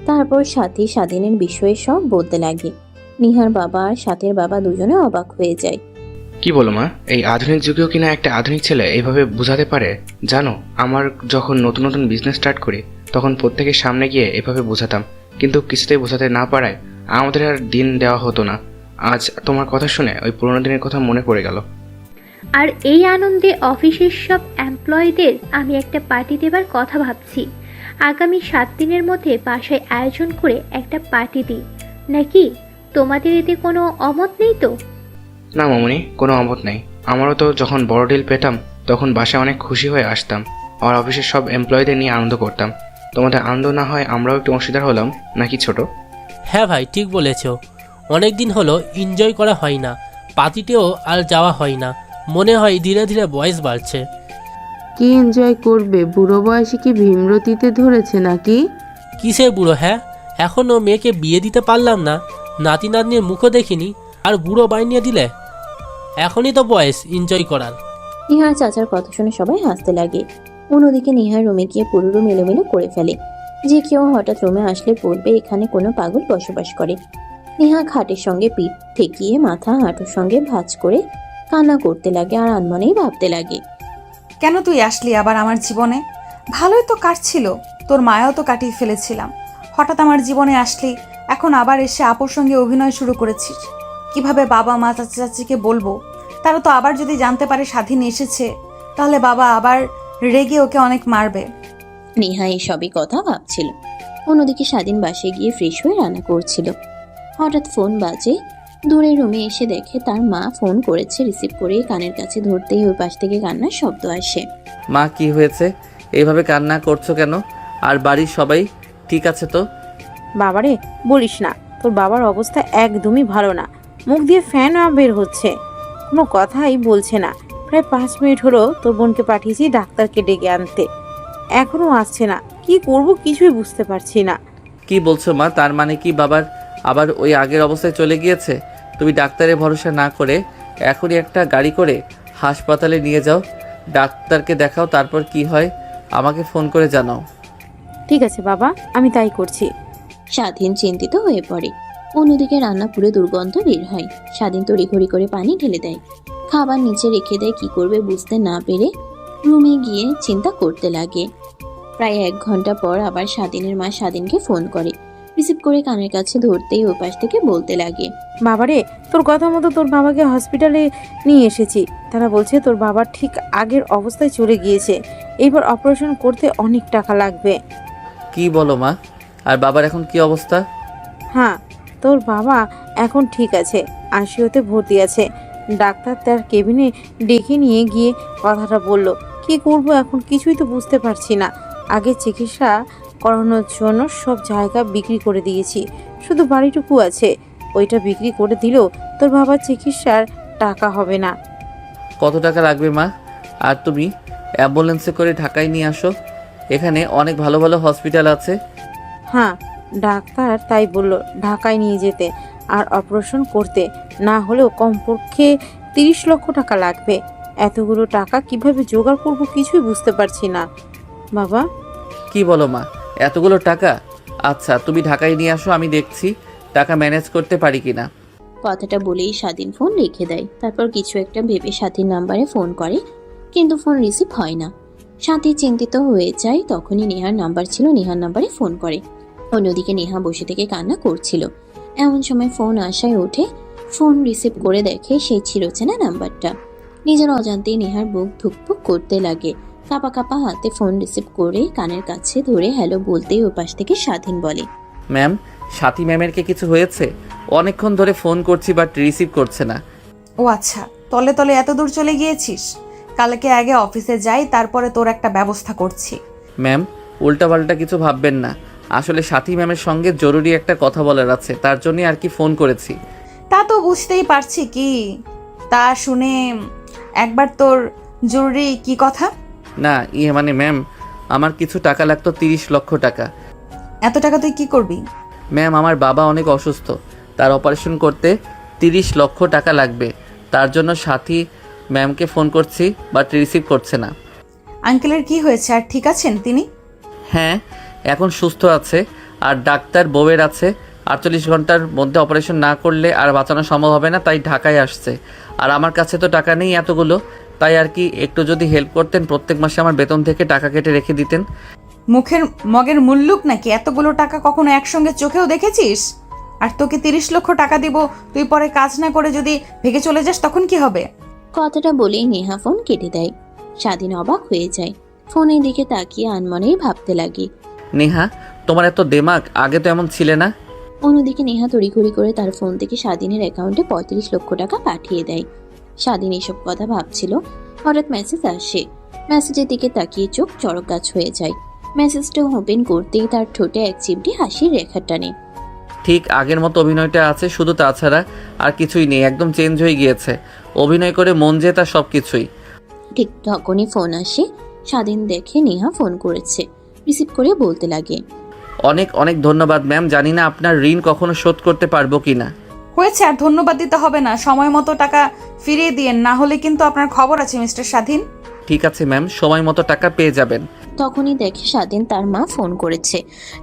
তারপর সাথী স্বাধীনের বিষয়ে সব বলতে লাগে। নিহার বাবা আর সাথীর বাবা দুজনে অবাক হয়ে যায়। কি বলো মা, এই আধুনিক যুগেও কিনা একটা আধুনিক ছেলে এইভাবে বোঝাতে পারে? জানো, আমার যখন নতুন নতুন বিজনেস স্টার্ট করি তখন প্রত্যেকের সামনে গিয়ে এভাবে বোঝাতাম, কিন্তু কিছুতেই বোঝাতে না পারায় আমাদের আর দিন দেওয়া হতো না। আজ তোমার কথা শুনে ওই পুরোনো দিনের কথা মনে পড়ে গেল। আর এই আনন্দে অফিসের সব এমপ্লয়ীদের আমি একটা পার্টি দেবার কথা ভাবছি। আগামী 7 দিনের মধ্যে বাসায় আয়োজন করে একটা পার্টি দিই নাকি? তোমাদের এতে কোনো অমত নেই তো? না মামুনি, কোনো অমত নেই। আমারও তো যখন বড় ডিল পেতাম তখন বাসায় অনেক খুশি হয়ে আসতাম আর অফিসের সব এমপ্লয়ীদের নিয়ে আনন্দ করতাম। তোমাদের আনন্দ না হয় আমরাও একটু অংশীদার হলাম নাকি ছোট? হ্যাঁ ভাই, ঠিক বলেছ। অনেক দিন হলো এনজয় করা হয় না, পার্টিতেও আর যাওয়া হয় না। মনে হয় ধীরে ধীরে বয়স বাড়ছে। কি এনজয় করবে? বুড়ো বয়সে কি ভীমরতিতে ধরেছে নাকি? কিসের বুড়ো? হ্যাঁ, এখনও মেয়েকে বিয়ে দিতে পারলাম না, নাতি নাতনির মুখও দেখিনি, আর বুড়ো বানিয়ে দিলে? এখনই তো বয়স এনজয় করার। নিহার চাচার কথা শুনে সবাই হাসতে লাগে। অন্যদিকে নিহার রুমে গিয়ে পুরো রুম এলোমেলো করে ফেলে। যে কেউ হঠাৎ রুমে আসলে বলবে এখানে কোনো পাগল বসবাস করে। নেহা খাটের সঙ্গে পিঠ ঠেকিয়ে মাথা হাঁটুর সঙ্গে ভাঁজ করে কান্না করতে লাগে আর আনমনেই ভাবতে লাগে। কেন তুই আসলি আবার আমার জীবনে? ভালোই তো কাটছিল, তোর মায়াও তো কাটিয়ে ফেলেছিলাম। হঠাৎ আমার জীবনে আসলি, এখন আবার এসে আপুর সঙ্গে অভিনয় শুরু করেছিস। কিভাবে বাবা মা চাচা চাচিকে বলবো? তারা তো আবার যদি জানতে পারে স্বাধীন এসেছে, তাহলে বাবা আবার রেগে ওকে অনেক মারবে। নেহা এসবই কথা ভাবছিল। অন্যদিকে স্বাধীন বাসায় গিয়ে ফ্রেশ হয়ে রান্না করছিল। হঠাৎ ফোন বাজে। দূরের রুমে এসে দেখে তার মা ফোন করেছে। রিসিভ করে কানের কাছে ধরতেই ওই পাশ থেকে কান্নার শব্দ আসে। মা, কি হয়েছে? এইভাবে কান্না করছো কেন? আর বাড়ির সবাই ঠিক আছে তো? বাবারে বলিস না, তোর বাবার অবস্থা একদমই ভালো না। মুখ দিয়ে ফ্যান বের হচ্ছে, কোনো কথাই বলছে না। প্রায় 5 মিনিট হলো তোর বোনকে পাঠিয়েছি ডাক্তারকে ডেকে আনতে, এখনো আসছে না। কি করব কিছুই বুঝতে পারছি না। কি বলছো মা? তার মানে কি বাবার আবার ওই আগের অবস্থায় চলে গিয়েছে? তুমি ডাক্তারের ভরসা না করে এখনই একটা গাড়ি করে হাসপাতালে নিয়ে যাও, ডাক্তারকে দেখাও, তারপর কি হয় আমাকে ফোন করে জানাও। ঠিক আছে বাবা, আমি তাই করছি। স্বাধীন চিন্তিত হয়ে পড়ে। অন্যদিকে রান্না পুরো দুর্গন্ধ বের হয়। স্বাধীন তড়িঘড়ি করে পানি ঢেলে দেয়, খাবার নিচে রেখে দেয়। কি করবে বুঝতে না পেরে রুমে গিয়ে চিন্তা করতে লাগে। প্রায় 1 ঘন্টা পর আবার স্বাধীনের মা স্বাধীনকে ফোন করে। রিসিভ করে কানের কাছে ধরতেই ওই পাশ থেকে বলতে লাগে, বাবারে তোর কথা মতো তোর বাবাকে হসপিটালে নিয়ে এসেছি। তারা বলছে তোর বাবা ঠিক আগের অবস্থায় চলে গিয়েছে, এইবার অপারেশন করতে অনেক টাকা লাগবে। কি বলো মা? আর বাবার এখন কি অবস্থা? হ্যাঁ, তোর বাবা এখন ঠিক আছে, আইসিইউতে ভর্তি আছে। ডাক্তার তার কেবিনে ডেকে নিয়ে গিয়ে কথাটা বলল। কি করব এখন কিছুই তো বুঝতে পারছি না। আগে চিকিৎসা করানোর জন্য সব জায়গা বিক্রি করে দিয়েছি, শুধু বাড়িটুকু আছে, ওইটা বিক্রি করে দিলেও তোর বাবার চিকিৎসার টাকা হবে না। কত টাকা লাগবে মা? আর তুমি অ্যাম্বুলেন্সে করে ঢাকায় নিয়ে আসো, এখানে অনেক ভালো ভালো হসপিটাল আছে। হ্যাঁ, ডাক্তার তাই বলল ঢাকায় নিয়ে যেতে আর অপারেশন করতে, না হলেও কমপক্ষে 30 লক্ষ টাকা লাগবে। এতগুলো টাকা কিভাবে জোগাড় করব কিছুই বুঝতে পারছি না বাবা। কি বলো মা, এতগুলো টাকা? আচ্ছা তুমি ঢাকায় নিয়ে আসো, আমি দেখছি টাকা ম্যানেজ করতে পারি কিনা। কথাটা বলেই স্বাধীন ফোন রেখে দেয়। তারপর কিছু একটা ভেবে স্বাধীন নাম্বারে ফোন করে, কিন্তু ফোন রিসিভ হয় না। স্বাধীন চিন্তিত হয়ে যায়। তখনই নেহার নাম্বার ছিল, নেহার নাম্বারে ফোন করে। অন্যদিকে নেহা বসে থেকে কান্না করছিল। এমন সময় ফোন আসায় ওঠে, ফোন রিসিভ করে দেখে সেই চিরচেনা নাম্বারটা। নিজের অজান্তেই নেহার বুক ধুকপুক করতে লাগে। কাঁপা কাঁপা হাতে ফোন রিসিভ করে কানের কাছে ধরে হ্যালো বলতেই ওপাশ থেকে স্বাধীন বলে, ম্যাম, সাথী ম্যামের কি কিছু হয়েছে? অনেকক্ষণ ধরে ফোন করছি বাট রিসিভ করছে না। ও আচ্ছা, তলে তলে এত দূর চলে গিয়েছিস। কালকে আগে অফিসে যাই, তারপরে তোর একটা ব্যবস্থা করছি। ম্যাম, উল্টাপাল্টা কিছু ভাববেন না। আসলে সাথী ম্যামের সঙ্গে জরুরি একটা কথা বলার আছে, তার জন্যই আর কি ফোন করেছি। তা তো বুঝতেই পারছি কি, তা শুনে একবার তোর জরুরি কি কথা? না মানে ম্যাম, আমার কিছু টাকা লাগতো, 30 লক্ষ টাকা। এত টাকা তুই কি করবি? ম্যাম, আমার বাবা অনেক অসুস্থ, তার অপারেশন করতে 30 লক্ষ টাকা লাগবে। তার জন্য সাথী ম্যামকে ফোন করছি বাট রিসিভ করছে না। আঙ্কেলের কি হয়েছে, আর ঠিক আছেন তিনি? হ্যাঁ, এখন সুস্থ আছে, আর ডাক্তার বউয়ের আছে 48 ঘন্টার মধ্যে অপারেশন না করলে আর বাঁচানো সম্ভব হবে না, তাই ঢাকায় আসছে। আর আমার কাছে তো টাকা নেই এতগুলো, তাই আর কি একটু যদি হেল্প করতেন, প্রত্যেক মাসে আমার বেতন থেকে টাকা কেটে রেখে দিতেন। মুখের মগের মুল্লুক নাকি? এতগুলো টাকা কখনো একসঙ্গে চোখেও দেখেছিস? আর তোকে 30 লক্ষ টাকা দিব, তুই পরে কাজ না করে যদি ভেগে চলে যাস তখন কি হবে? কথাটা বলেই নেহা ফোন কেটে দেয়। স্বাধীন অবাক হয়ে যায়। ফোনের দিকে তাকিয়ে আনমনেই ভাবতে লাগে। নেহা, তোমার এত দেমাগ, আগে তো এমন ছিলে না। অন্যদিকে নেহা তড়িঘড়ি করে তার ফোন থেকে স্বাধীনের অ্যাকাউন্টে 35 লক্ষ টাকা পাঠিয়ে দেয়। স্বাধীন এসব কথা ভাবছিল, হঠাৎ মেসেজ আসে। মেসেজের দিকে তাকিয়ে চোখ চড়ক গাছ হয়ে যায়। মেসেজটা ওপেন করতেই তার ঠোঁটে এক চিমটি হাসির রেখা টানে। ঠিক আগের মতো অভিনয়টা আছে, শুধু তাছাড়া আর কিছুই নেই, একদম চেঞ্জ হয়ে গিয়েছে। অভিনয় করে মন জেতা সব কিছুই। ঠিক তখনই ফোন আসে। স্বাধীন দেখে নেহা ফোন করেছে, রিসিভ করে বলতে লাগে, অনেক অনেক ধন্যবাদ ম্যাম, জানি না আপনার ঋণ কখনো শোধ করতে পারবো কিনা। হয়েছে, আর ধন্যবাদ দিতে হবে না। সময় মতো টাকা ফিরিয়ে দিয়েন, না হলে কিন্তু আপনার খবর আছে মিস্টার স্বাধীন। ঠিক আছে ম্যাম, সময় মতো টাকা পেয়ে যাবেন। তখনই দেখে স্বাধীন তার মা ফোন করেছে।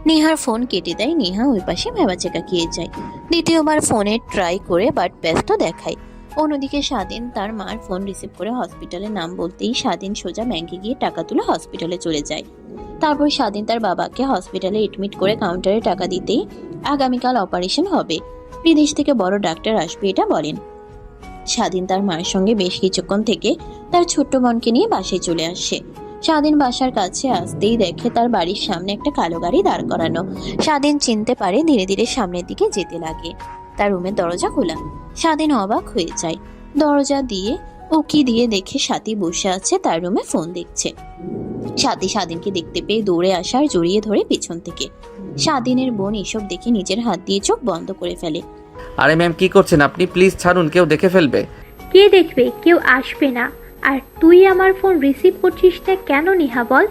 নেহার ফোন কেটে দেয়। নেহা ওই পাশে ভেবাচেকা গিয়ে যায়। দ্বিতীয়বার ফোনে ট্রাই করে বাট ব্যস্ত দেখায়। অন্যদিকে স্বাধীন তার মার ফোন রিসিভ করে হসপিটালের নাম বলতেই স্বাধীন সোজা ব্যাংকে গিয়ে টাকা তুলে হসপিটালে চলে যায়। তারপর স্বাধীন তার বাবাকে হসপিটালে এডমিট করে কাউন্টারে টাকা দিতেই আগামীকাল অপারেশন হবে, বিদেশ থেকে বড় ডাক্তার আসবে এটা বলেন। স্বাধীন তার মায়ের সঙ্গে বেশ কিছুক্ষণ থেকে তার ছোট্ট বোনকে নিয়ে বাসায় চলে আসে। স্বাধীন বাসার কাছে আসতেই দেখে তার বাড়ির সামনে একটা কালো গাড়ি দাঁড় করানো। স্বাধীন চিনতে পারে, ধীরে ধীরে সামনের দিকে যেতে লাগে। তার রুমের দরজা খোলা। স্বাধীন অবাক হয়ে যায়। দরজা দিয়ে উকি দিয়ে দেখে সাথী বসে আছে, তার রুমে ফোন দেখছে। সাথী স্বাধীনকে দেখতে পেয়ে দৌড়ে আসার জড়িয়ে ধরে পেছন থেকে। স্বাধীনের বোন এসব দেখে নিজের হাত দিয়ে চোখ বন্ধ করে ফেলে। আরে ম্যাম, কি করছেন আপনি? প্লিজ ছাড়ুন, কেউ দেখে ফেলবে। কে দেখবে? কেউ আসবে না। আর তুই আমার ফোন রিসিভ করছিস না কেন নেহা বল?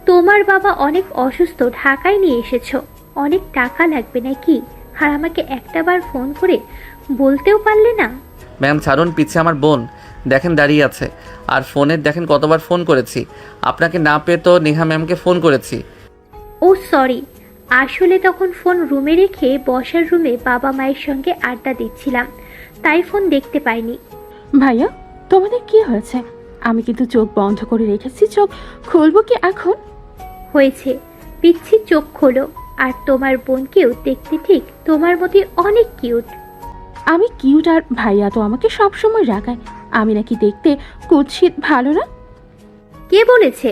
তোমার বাবা অনেক অসুস্থ, ঢাকায় নিয়ে এসেছো, অনেক টাকা লাগবে নাকি? আর আমাকে একটাবার ফোন করে বলতেও পারলে না। ম্যাম ছাড়ুন, পিছে আমার বোন দেখেন দাঁড়িয়ে আছে, আর ফোনের দেখেন কতবার ফোন করেছি। আপনাকে না পেয়ে তো নেহা ম্যামকে ফোন করেছি। ও সরি, আসলে তখন ফোন রুমে রেখে বসার রুমে বাবা মায়ের সঙ্গে আড্ডা দিচ্ছিলাম, তাই ফোন দেখতে পাইনি। ভাইয়া, তোমাদের কি হয়েছে? আমি কিন্তু চোখ বন্ধ করে রেখেছি, চোখ খুলবো কি এখন? হয়েছে, পিচ্ছি চোখ খোলো। আর তোমার বোনকেও দেখতে ঠিক তোমার মতোই অনেক কিউট। আমি কিউট আর ভাইয়া তো আমাকে সবসময় রাগায়। আমি নাকি দেখতে কুৎসিত, ভালো না? কে বলেছে?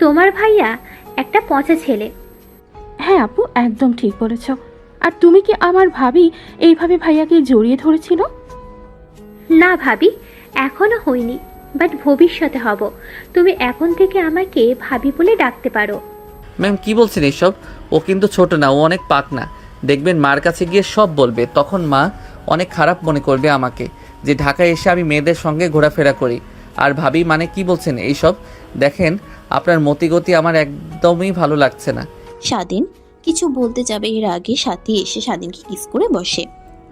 তোমার ভাইয়া একটা পচা ছেলে। হ্যাঁ আপু, একদম ঠিক বলেছ। আর তুমি কি আমার ভাবি এইভাবে ভাইয়াকে জড়িয়ে ধরেছিল? না ভাবি, এখনো হয়নি, বাট ভবিষ্যতে হব। তুমি এখন থেকে আমাকে ভাবি বলে ডাকতে পারো। ম্যাম কি বলছেন এসব? ও কিন্তু ছোট না, ও অনেক পাক না। দেখবেন মার কাছে গিয়ে সব বলবে, তখন মা অনেক খারাপ মনে করবে আমাকে, যে ঢাকায় এসে আমি মেয়েদের সঙ্গে ঘোরাফেরা করি। আর ভাবি মানে কি বলছেন এইসব? দেখেন আপনার মতিগতি আমার একদমই ভালো লাগছে না। স্বাধীন কিছু বলতে যাবে এর আগে সাথী এসে স্বাধীনকে কিস করে বসে।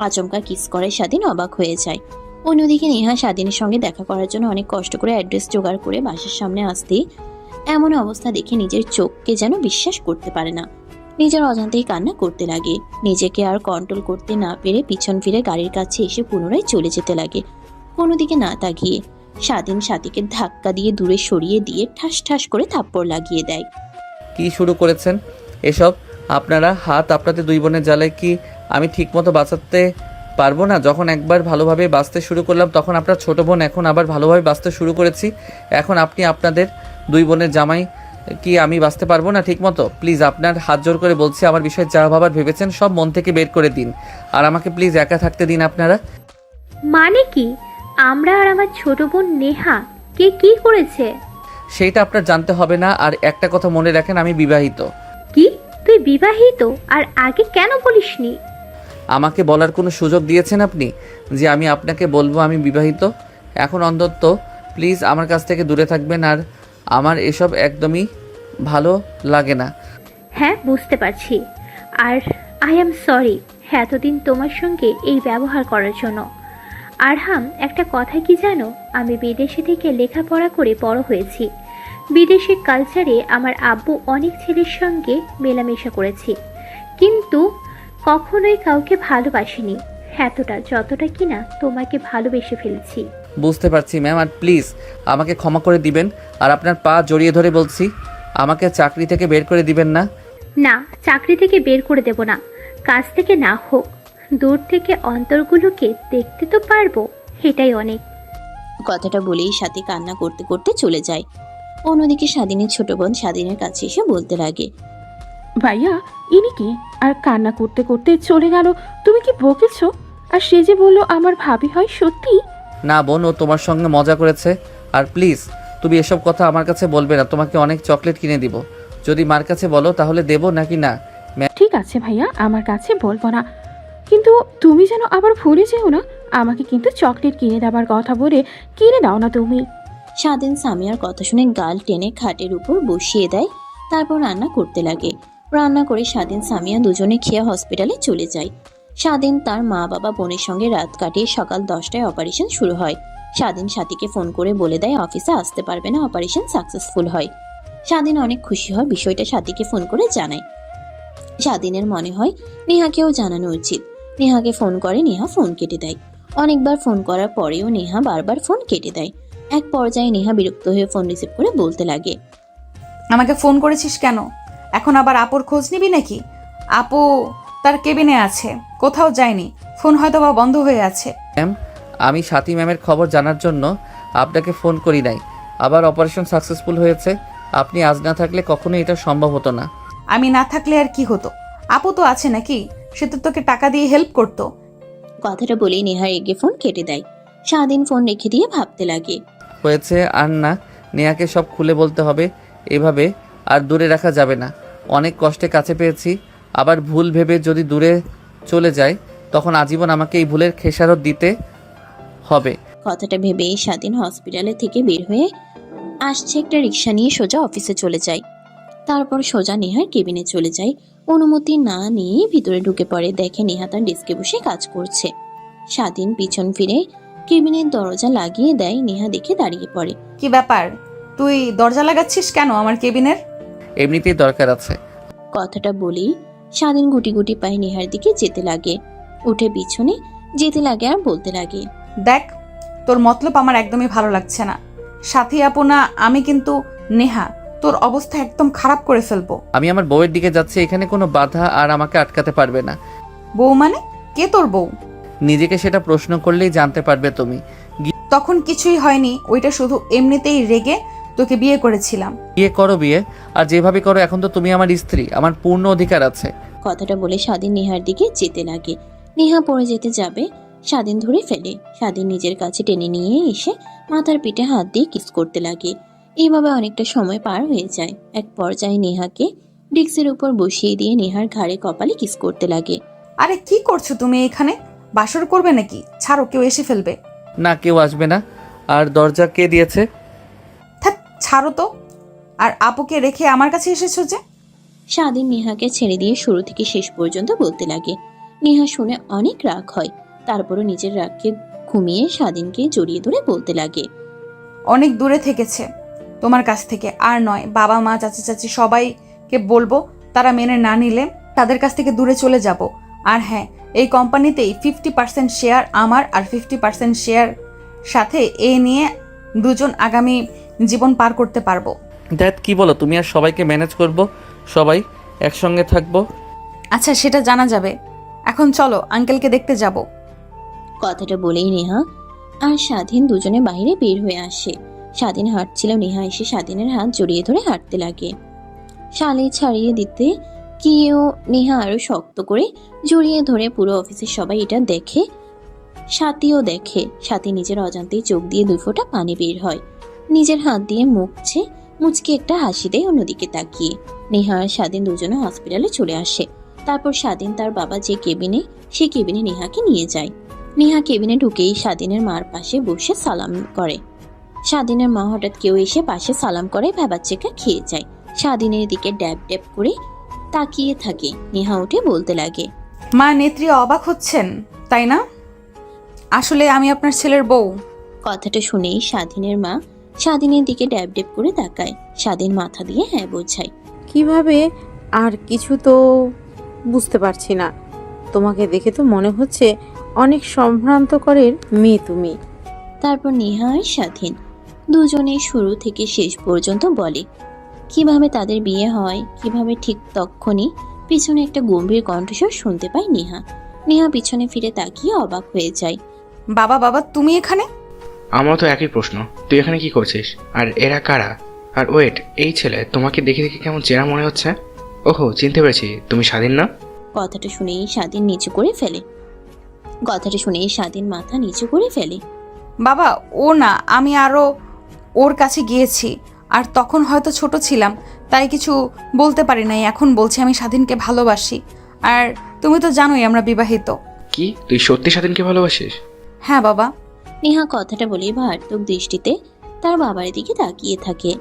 আচমকা কিস করে স্বাধীন অবাক হয়ে যায়। অন্যদিকে নেহা স্বাধীনের সঙ্গে দেখা করার জন্য অনেক কষ্ট করে অ্যাড্রেস জোগাড় করে বাসার সামনে আসতেই এমন অবস্থা দেখে নিজের চোখকে যেন বিশ্বাস করতে পারে না। নিজের অজান্তেই কান্না করতে লাগে। নিজেকে আর কন্ট্রোল করতে না পেরে পিছন ফিরে গাড়ির কাছে এসে পুনরায় চলে যেতে লাগে, কোনো দিকে না তাকিয়ে। স্বাধীন সাথীকে ধাক্কা দিয়ে দূরে সরিয়ে দিয়ে ঠাস ঠাস করে থাপ্পড় লাগিয়ে দেয়। কি শুরু করেছেন এসব? আপনারা হাত আপনাদের দুই বোনের জ্বালায় কি আমি ঠিকমতো বাঁচাতে পারবো না? যখন একবার ভালোভাবে বাঁচতে শুরু করলাম তখন আপনার ছোট বোন, এখন আবার ভালোভাবে বাঁচতে শুরু করেছি, এখন আপনি আপনাদের দুই বোনের জামাই, কি আমি বাঁচতে পারবো না ঠিকমতো? প্লিজ আপনার হাত জোর করে বলছি, আমার বিষয়ে যা ভাবার ভেবেছেন সব মন থেকে বের করে দিন, আর আমাকে প্লিজ একা থাকতে দিন আপনারা। মানে কি? আমরা আর আমার ছোট বোন নেহা কে কি করেছে? সেইটা আপনার জানতে হবে না। আর একটা কথা মনে রাখেন, আমি বিবাহিত। কি? তুই বিবাহিত? আর আগে কেন বলিসনি? আমাকে বলার কোনো সুযোগ দিয়েছেন আপনি যে আমি আপনাকে বলবো আমি বিবাহিত? এখন অন্তত প্লিজ আমার কাছ থেকে দূরে থাকবেন, আর আমার এসব একদমই ভালো লাগে না। হ্যাঁ, বুঝতে পারছি। আর আই এম সরি এতদিন তোমার সঙ্গে এই ব্যবহার করার জন্য। আরহাম, একটা কথা কি জানো, আমি বিদেশে থেকে লেখাপড়া করে বড় হয়েছি। বিদেশের কালচারে আমার আব্বু অনেক ছেলের সঙ্গে মেলামেশা করেছি, কিন্তু কখনোই কাউকে ভালোবাসিনি এতটা যতটা কিনা তোমাকে ভালোবেসে ফেলেছি। বুঝতে পারছি ম্যাম, আর প্লিজ আমাকে ক্ষমা করে দিবেন, আর আপনার পা জড়িয়ে ধরে বলছি আমাকে চাকরি থেকে বের করে দিবেন না। না, চাকরি থেকে বের করে দেব না, কাজ থেকে না হোক, দূর থেকে অন্তরগুলোকে দেখতে তো পারবো, এটাই অনেক। কথাটা বলেই সাথী কান্না করতে করতে চলে যায়। অন্যদিকে স্বাধীনের ছোট বোন স্বাধীনের কাছে এসে বলতে লাগে, ভাইয়া ইনি কে? আর কান্না করতে করতে চলে গেল, তুমি কি বকেছো? আর সে যে বললো আমার ভাবি হয়, সত্যি? না বোন, ও তোমার সঙ্গে মজা করেছে। আর প্লিজ তুমি এসব কথা আমার কাছে বলবে না, তোমাকে অনেক চকলেট কিনে দিব। যদি মার কাছে বলো তাহলে দেবো নাকি না? ঠিক আছে ভাইয়া, আমার কাছে বলবো না, কিন্তু তুমি যেন আবার ভুলে যেও না, আমাকে কিন্তু চকলেট কিনে দেবার কথা বলে কিনে দাও না তুমি। স্বাধীন সামিয়ার কথা শুনে গাল টেনে খাটের উপর বসিয়ে দেয়, তারপর রান্না করতে লাগে। রান্না করে স্বাধীন সামিয়া দুজনে খেয়ে হসপিটালে চলে যায়। স্বাধীন তার মা বাবা বোনের সঙ্গে রাত কাটিয়ে সকাল 10টায় অপারেশন শুরু হয়। স্বাধীন সাথীকে ফোন করে বলে দেয় অফিসে আসতে পারবে না, অপারেশন সাকসেসফুল হয়। স্বাধীন অনেক খুশি হয়, বিষয়টা সাথীকে ফোন করে জানায়। স্বাধীনের মনে হয় নেহাকেও জানানো উচিত। নেহাকে ফোন করে, নেহা ফোন কেটে দেয়। অনেকবার ফোন করার পরেও নেহা বারবার ফোন কেটে দেয়। এক পর্যায়ে নেহা বিরক্ত হয়ে ফোন রিসিভ করে বলতে লাগে, আমাকে ফোন করেছিস কেন? এখন আবার আপুর খোঁজ নিবি নাকি? আপু তার কেবিনে আছে, কোথাও যায়নি, ফোন হয়তো বা বন্ধ হয়ে আছে। ম্যাম, আমি সাথী ম্যামের খবর জানার জন্য আপনাকে ফোন করি নাই। আবার অপারেশন সাকসেসফুল হয়েছে। আপনি আজ না থাকলে কখনোই এটা সম্ভব হতো না। আমি না থাকলে আর কি হতো? আপু তো আছে নাকি, সে তো তোকে টাকা দিয়ে হেল্প করতো। কথাটা বলেই নেহা এগিয়ে ফোন কেটে দেয়। স্বাধীন ফোন রেখে দিয়ে ভাবতে লাগে, হয়েছে আর না, নেহাকে সব খুলে বলতে হবে। এভাবে আর দূরে রাখা যাবে না। অনেক কষ্টে কাছে পেয়েছি, আবার ভুল ভেবে যদি দূরে চলে যায় তখন আজীবন আমাকে এই ভুলের খেসারত দিতে হবে। কথাটা ভেবেই স্বাধীন হসপিটালে থেকে বের হয়ে আসছে একটা রিক্সা নিয়ে সোজা অফিসে চলে যায়। তারপর সোজা নেহার কেবিনে চলে যায়। অনুমতি না নিয়ে ভিতরে ঢুকে পড়ে, দেখে নেহা তার ডেস্কে বসে কাজ করছে। স্বাধীন পিছন ফিরে কেবিনের দরজা লাগিয়ে দেয়। নেহা দেখে দাঁড়িয়ে পড়ে। কি ব্যাপার, তুই দরজা লাগাচ্ছিস কেন আমার কেবিনের? এমনিতেই দরকার আছে। কথাটা বলেই স্বাধীন গুটি গুটি পায়ে নেহার দিকে যেতে লাগে। উঠে পিছনে যেতে লাগে আর বলতে লাগে, দেখ, তোর মতলব আমার একদমই ভালো লাগছে না। সাথী আপু না, আমি কিন্তু নেহা, তোর অবস্থা একদম খারাপ করে ফেলবো। আমি আমার বউয়ের দিকে যাচ্ছি, এখানে কোনো বাধা আর আমাকে আটকাতে পারবে না। বউ মানে? কে তোর বউ? নিজেকে সেটা প্রশ্ন করলেই জানতে পারবে তুমি। তখন কিছুই হয়নি, ওইটা শুধু এমনিতেই রেগে তোকে বিয়ে করেছিলাম। বিয়ে করো বিয়ে, আর যেভাবে করো, এখন তো তুমি আমার স্ত্রী, আমার পূর্ণ অধিকার আছে। কথাটা বলে স্বাধীন নেহার দিকে যেতে লাগে। নেহা পড়ে যেতে যাবে, স্বাধীন ধরে ফেলে। স্বাধীন নিজের কাছে টেনে নিয়ে এসে মাথার পিঠে হাত দিয়ে কিস করতে লাগে। এইভাবে অনেকটা সময় পার হয়ে যায়। এক পর্যায়ে নেহাকে ডিস্কের উপর বসিয়ে দিয়ে নেহার ঘাড়ে কপালে কিস করতে লাগে। আরে কি করছো তুমি এখানে? বাসর করবে নাকি? ছাড়ো, কেউ এসে ফেলবে। না, কেউ আসবে না। আর দরজা কে দিয়েছে? থাক, ছাড়ো তো। আর আপুকে রেখে আমার কাছে এসেছো যে? স্বাধীন নেহাকে ছেড়ে দিয়ে শুরু থেকে শেষ পর্যন্ত বলতে লাগে। নেহা শুনে অনেক রাগ হয়, তারপরও নিজের রাগকে ঘুমিয়ে স্বাধীনকে জড়িয়ে ধরে বলতে লাগে, অনেক দূরে থেকেছে তোমার কাছ থেকে, আর নয়। বাবা মা চাচা চাচি সবাইকে বলবো তারা মেনে না নিলে তাদের কাছ থেকে দূরে চলে যাব। আর হ্যাঁ, এই কোম্পানিতেই 50% শেয়ার আমার আর 50% শেয়ার সাথে এ নিয়ে দুজন আগামী জীবন পার করতে পারবো। দ্যাট কি বলো তুমি? আর সবাইকে ম্যানেজ করব, সবাই একসঙ্গে থাকবো। আচ্ছা, সেটা জানা যাবে। এখন চলো, আঙ্কেলকে দেখতে যাব। কথাটা বলেই নেহা আর স্বাধীন দুজনে বাইরে বের হয়ে আসে। স্বাধীন হাঁটছিল, নেহা এসে স্বাধীনের হাত জড়িয়ে ধরে হাঁটতে লাগে। শালে ছাড়িয়ে দিতে গিয়েও নেহা আরো শক্ত করে জড়িয়ে ধরে। পুরো অফিসের সবাই এটা দেখে, সাথীও দেখে। সাথী নিজের অজান্তেই চোখ দিয়ে 2 ফোঁটা পানি বের হয়। নিজের হাত দিয়ে মুচকে একটা হাসি দেয় অন্যদিকে তাকিয়ে। নেহা আর স্বাধীন দুজনে হসপিটালে চলে আসে। তারপর স্বাধীন তার বাবা যে কেবিনে, সে কেবিনে নেহাকে নিয়ে যায়। নেহা কেবিনে ঢুকেই স্বাধীনের মার পাশে বসে সালাম করে। স্বাধীনের মা হঠাৎ কেউ এসে পাশে সালাম করে ভ্যাবাচ্চেকা খেয়ে যায়। স্বাধীনের দিকে ড্যাব ড্যাব করে তাকিয়ে থাকে। নেহা উঠে বলতে লাগে, মা, নেত্রী অবাক হচ্ছেন তাই না? আসলে আমি আপনার ছেলের বউ। কথাটা শুনেই স্বাধীনের মা স্বাধীনের দিকে ড্যাব ড্যাব করে তাকায়। স্বাধীন মাথা দিয়ে হ্যাঁ বোঝায়। কিভাবে আর কিছু তো বুঝতে পারছি না। তোমাকে দেখে তো মনে হচ্ছে অনেক সম্ভ্রান্তকরের মেয়ে তুমি। তারপর নেহা আর স্বাধীন দুজনে শুরু থেকে শেষ পর্যন্ত বলে কিভাবে তাদের বিয়ে হয়, কিভাবে ঠিক তক্ষণই পিছনে একটা গম্ভীর কণ্ঠস্বর শুনতে পায় নেহা। নেহা পিছনে ফিরে তাকিয়ে অবাক হয়ে যায়। বাবা, বাবা, তুমি এখানে? আমারও তো একই প্রশ্ন, তুই এখানে কি করছিস? আর এরা কারা? আর ওয়েট, এই ছেলে তোমাকে দেখে দেখে কেমন চেনা মনে হচ্ছে। ওহো, চিনতে পেরেছি, তুমি স্বাধীন না? কথাটা শুনেই স্বাধীন মাথা নিচু করে ফেলে। বাবা, ও না, আমি আরও ওর কাছে গিয়েছি। আর তখন হয়তো ছোট ছিলাম, তাই কিছু বলতে পারি নাই। এখন বলছি আমি স্বাধীনকে ভালোবাসি। আর তুমি তো জানোই আমরা বিবাহিত। কি, তুই সত্যি স্বাধীনকে ভালোবাসিস? হ্যাঁ বাবা। নেহা কথাটা বলে ভার্তক দৃষ্টিতে তার বাবার দিকে তাকিয়ে থাকে।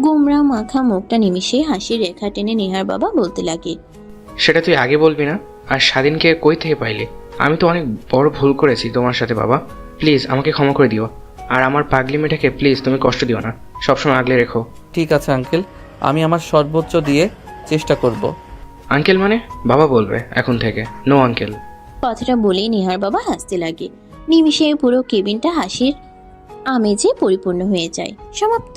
গোমরা মাখা মুখটা নিমিষে হাসির রেখা টেনে নেহার বাবা বলতে লাগে, সেটা তুই আগে বলবি না? আর স্বাধীনকে কই থেকে পাইলি? আমি তো অনেক বড় ভুল করেছি তোমার সাথে বাবা, প্লিজ আমাকে ক্ষমা করে দিও। আর আমার পাগলি মেয়েটাকে প্লিজ তুমি কষ্ট দিও না, সবসময় আগলে রেখো। ঠিক আছে আঙ্কেল, আমি আমার সর্বোচ্চ দিয়ে চেষ্টা করব। আঙ্কেল মানে? বাবা বলবে এখন থেকে, নো আঙ্কেল। কথাটা বলেই নেহার বাবা হাসতে লাগে। নিমিষে পুরো কেবিনটা হাসির আমেজে পরিপূর্ণ হয়ে যায়। সমাপ্ত।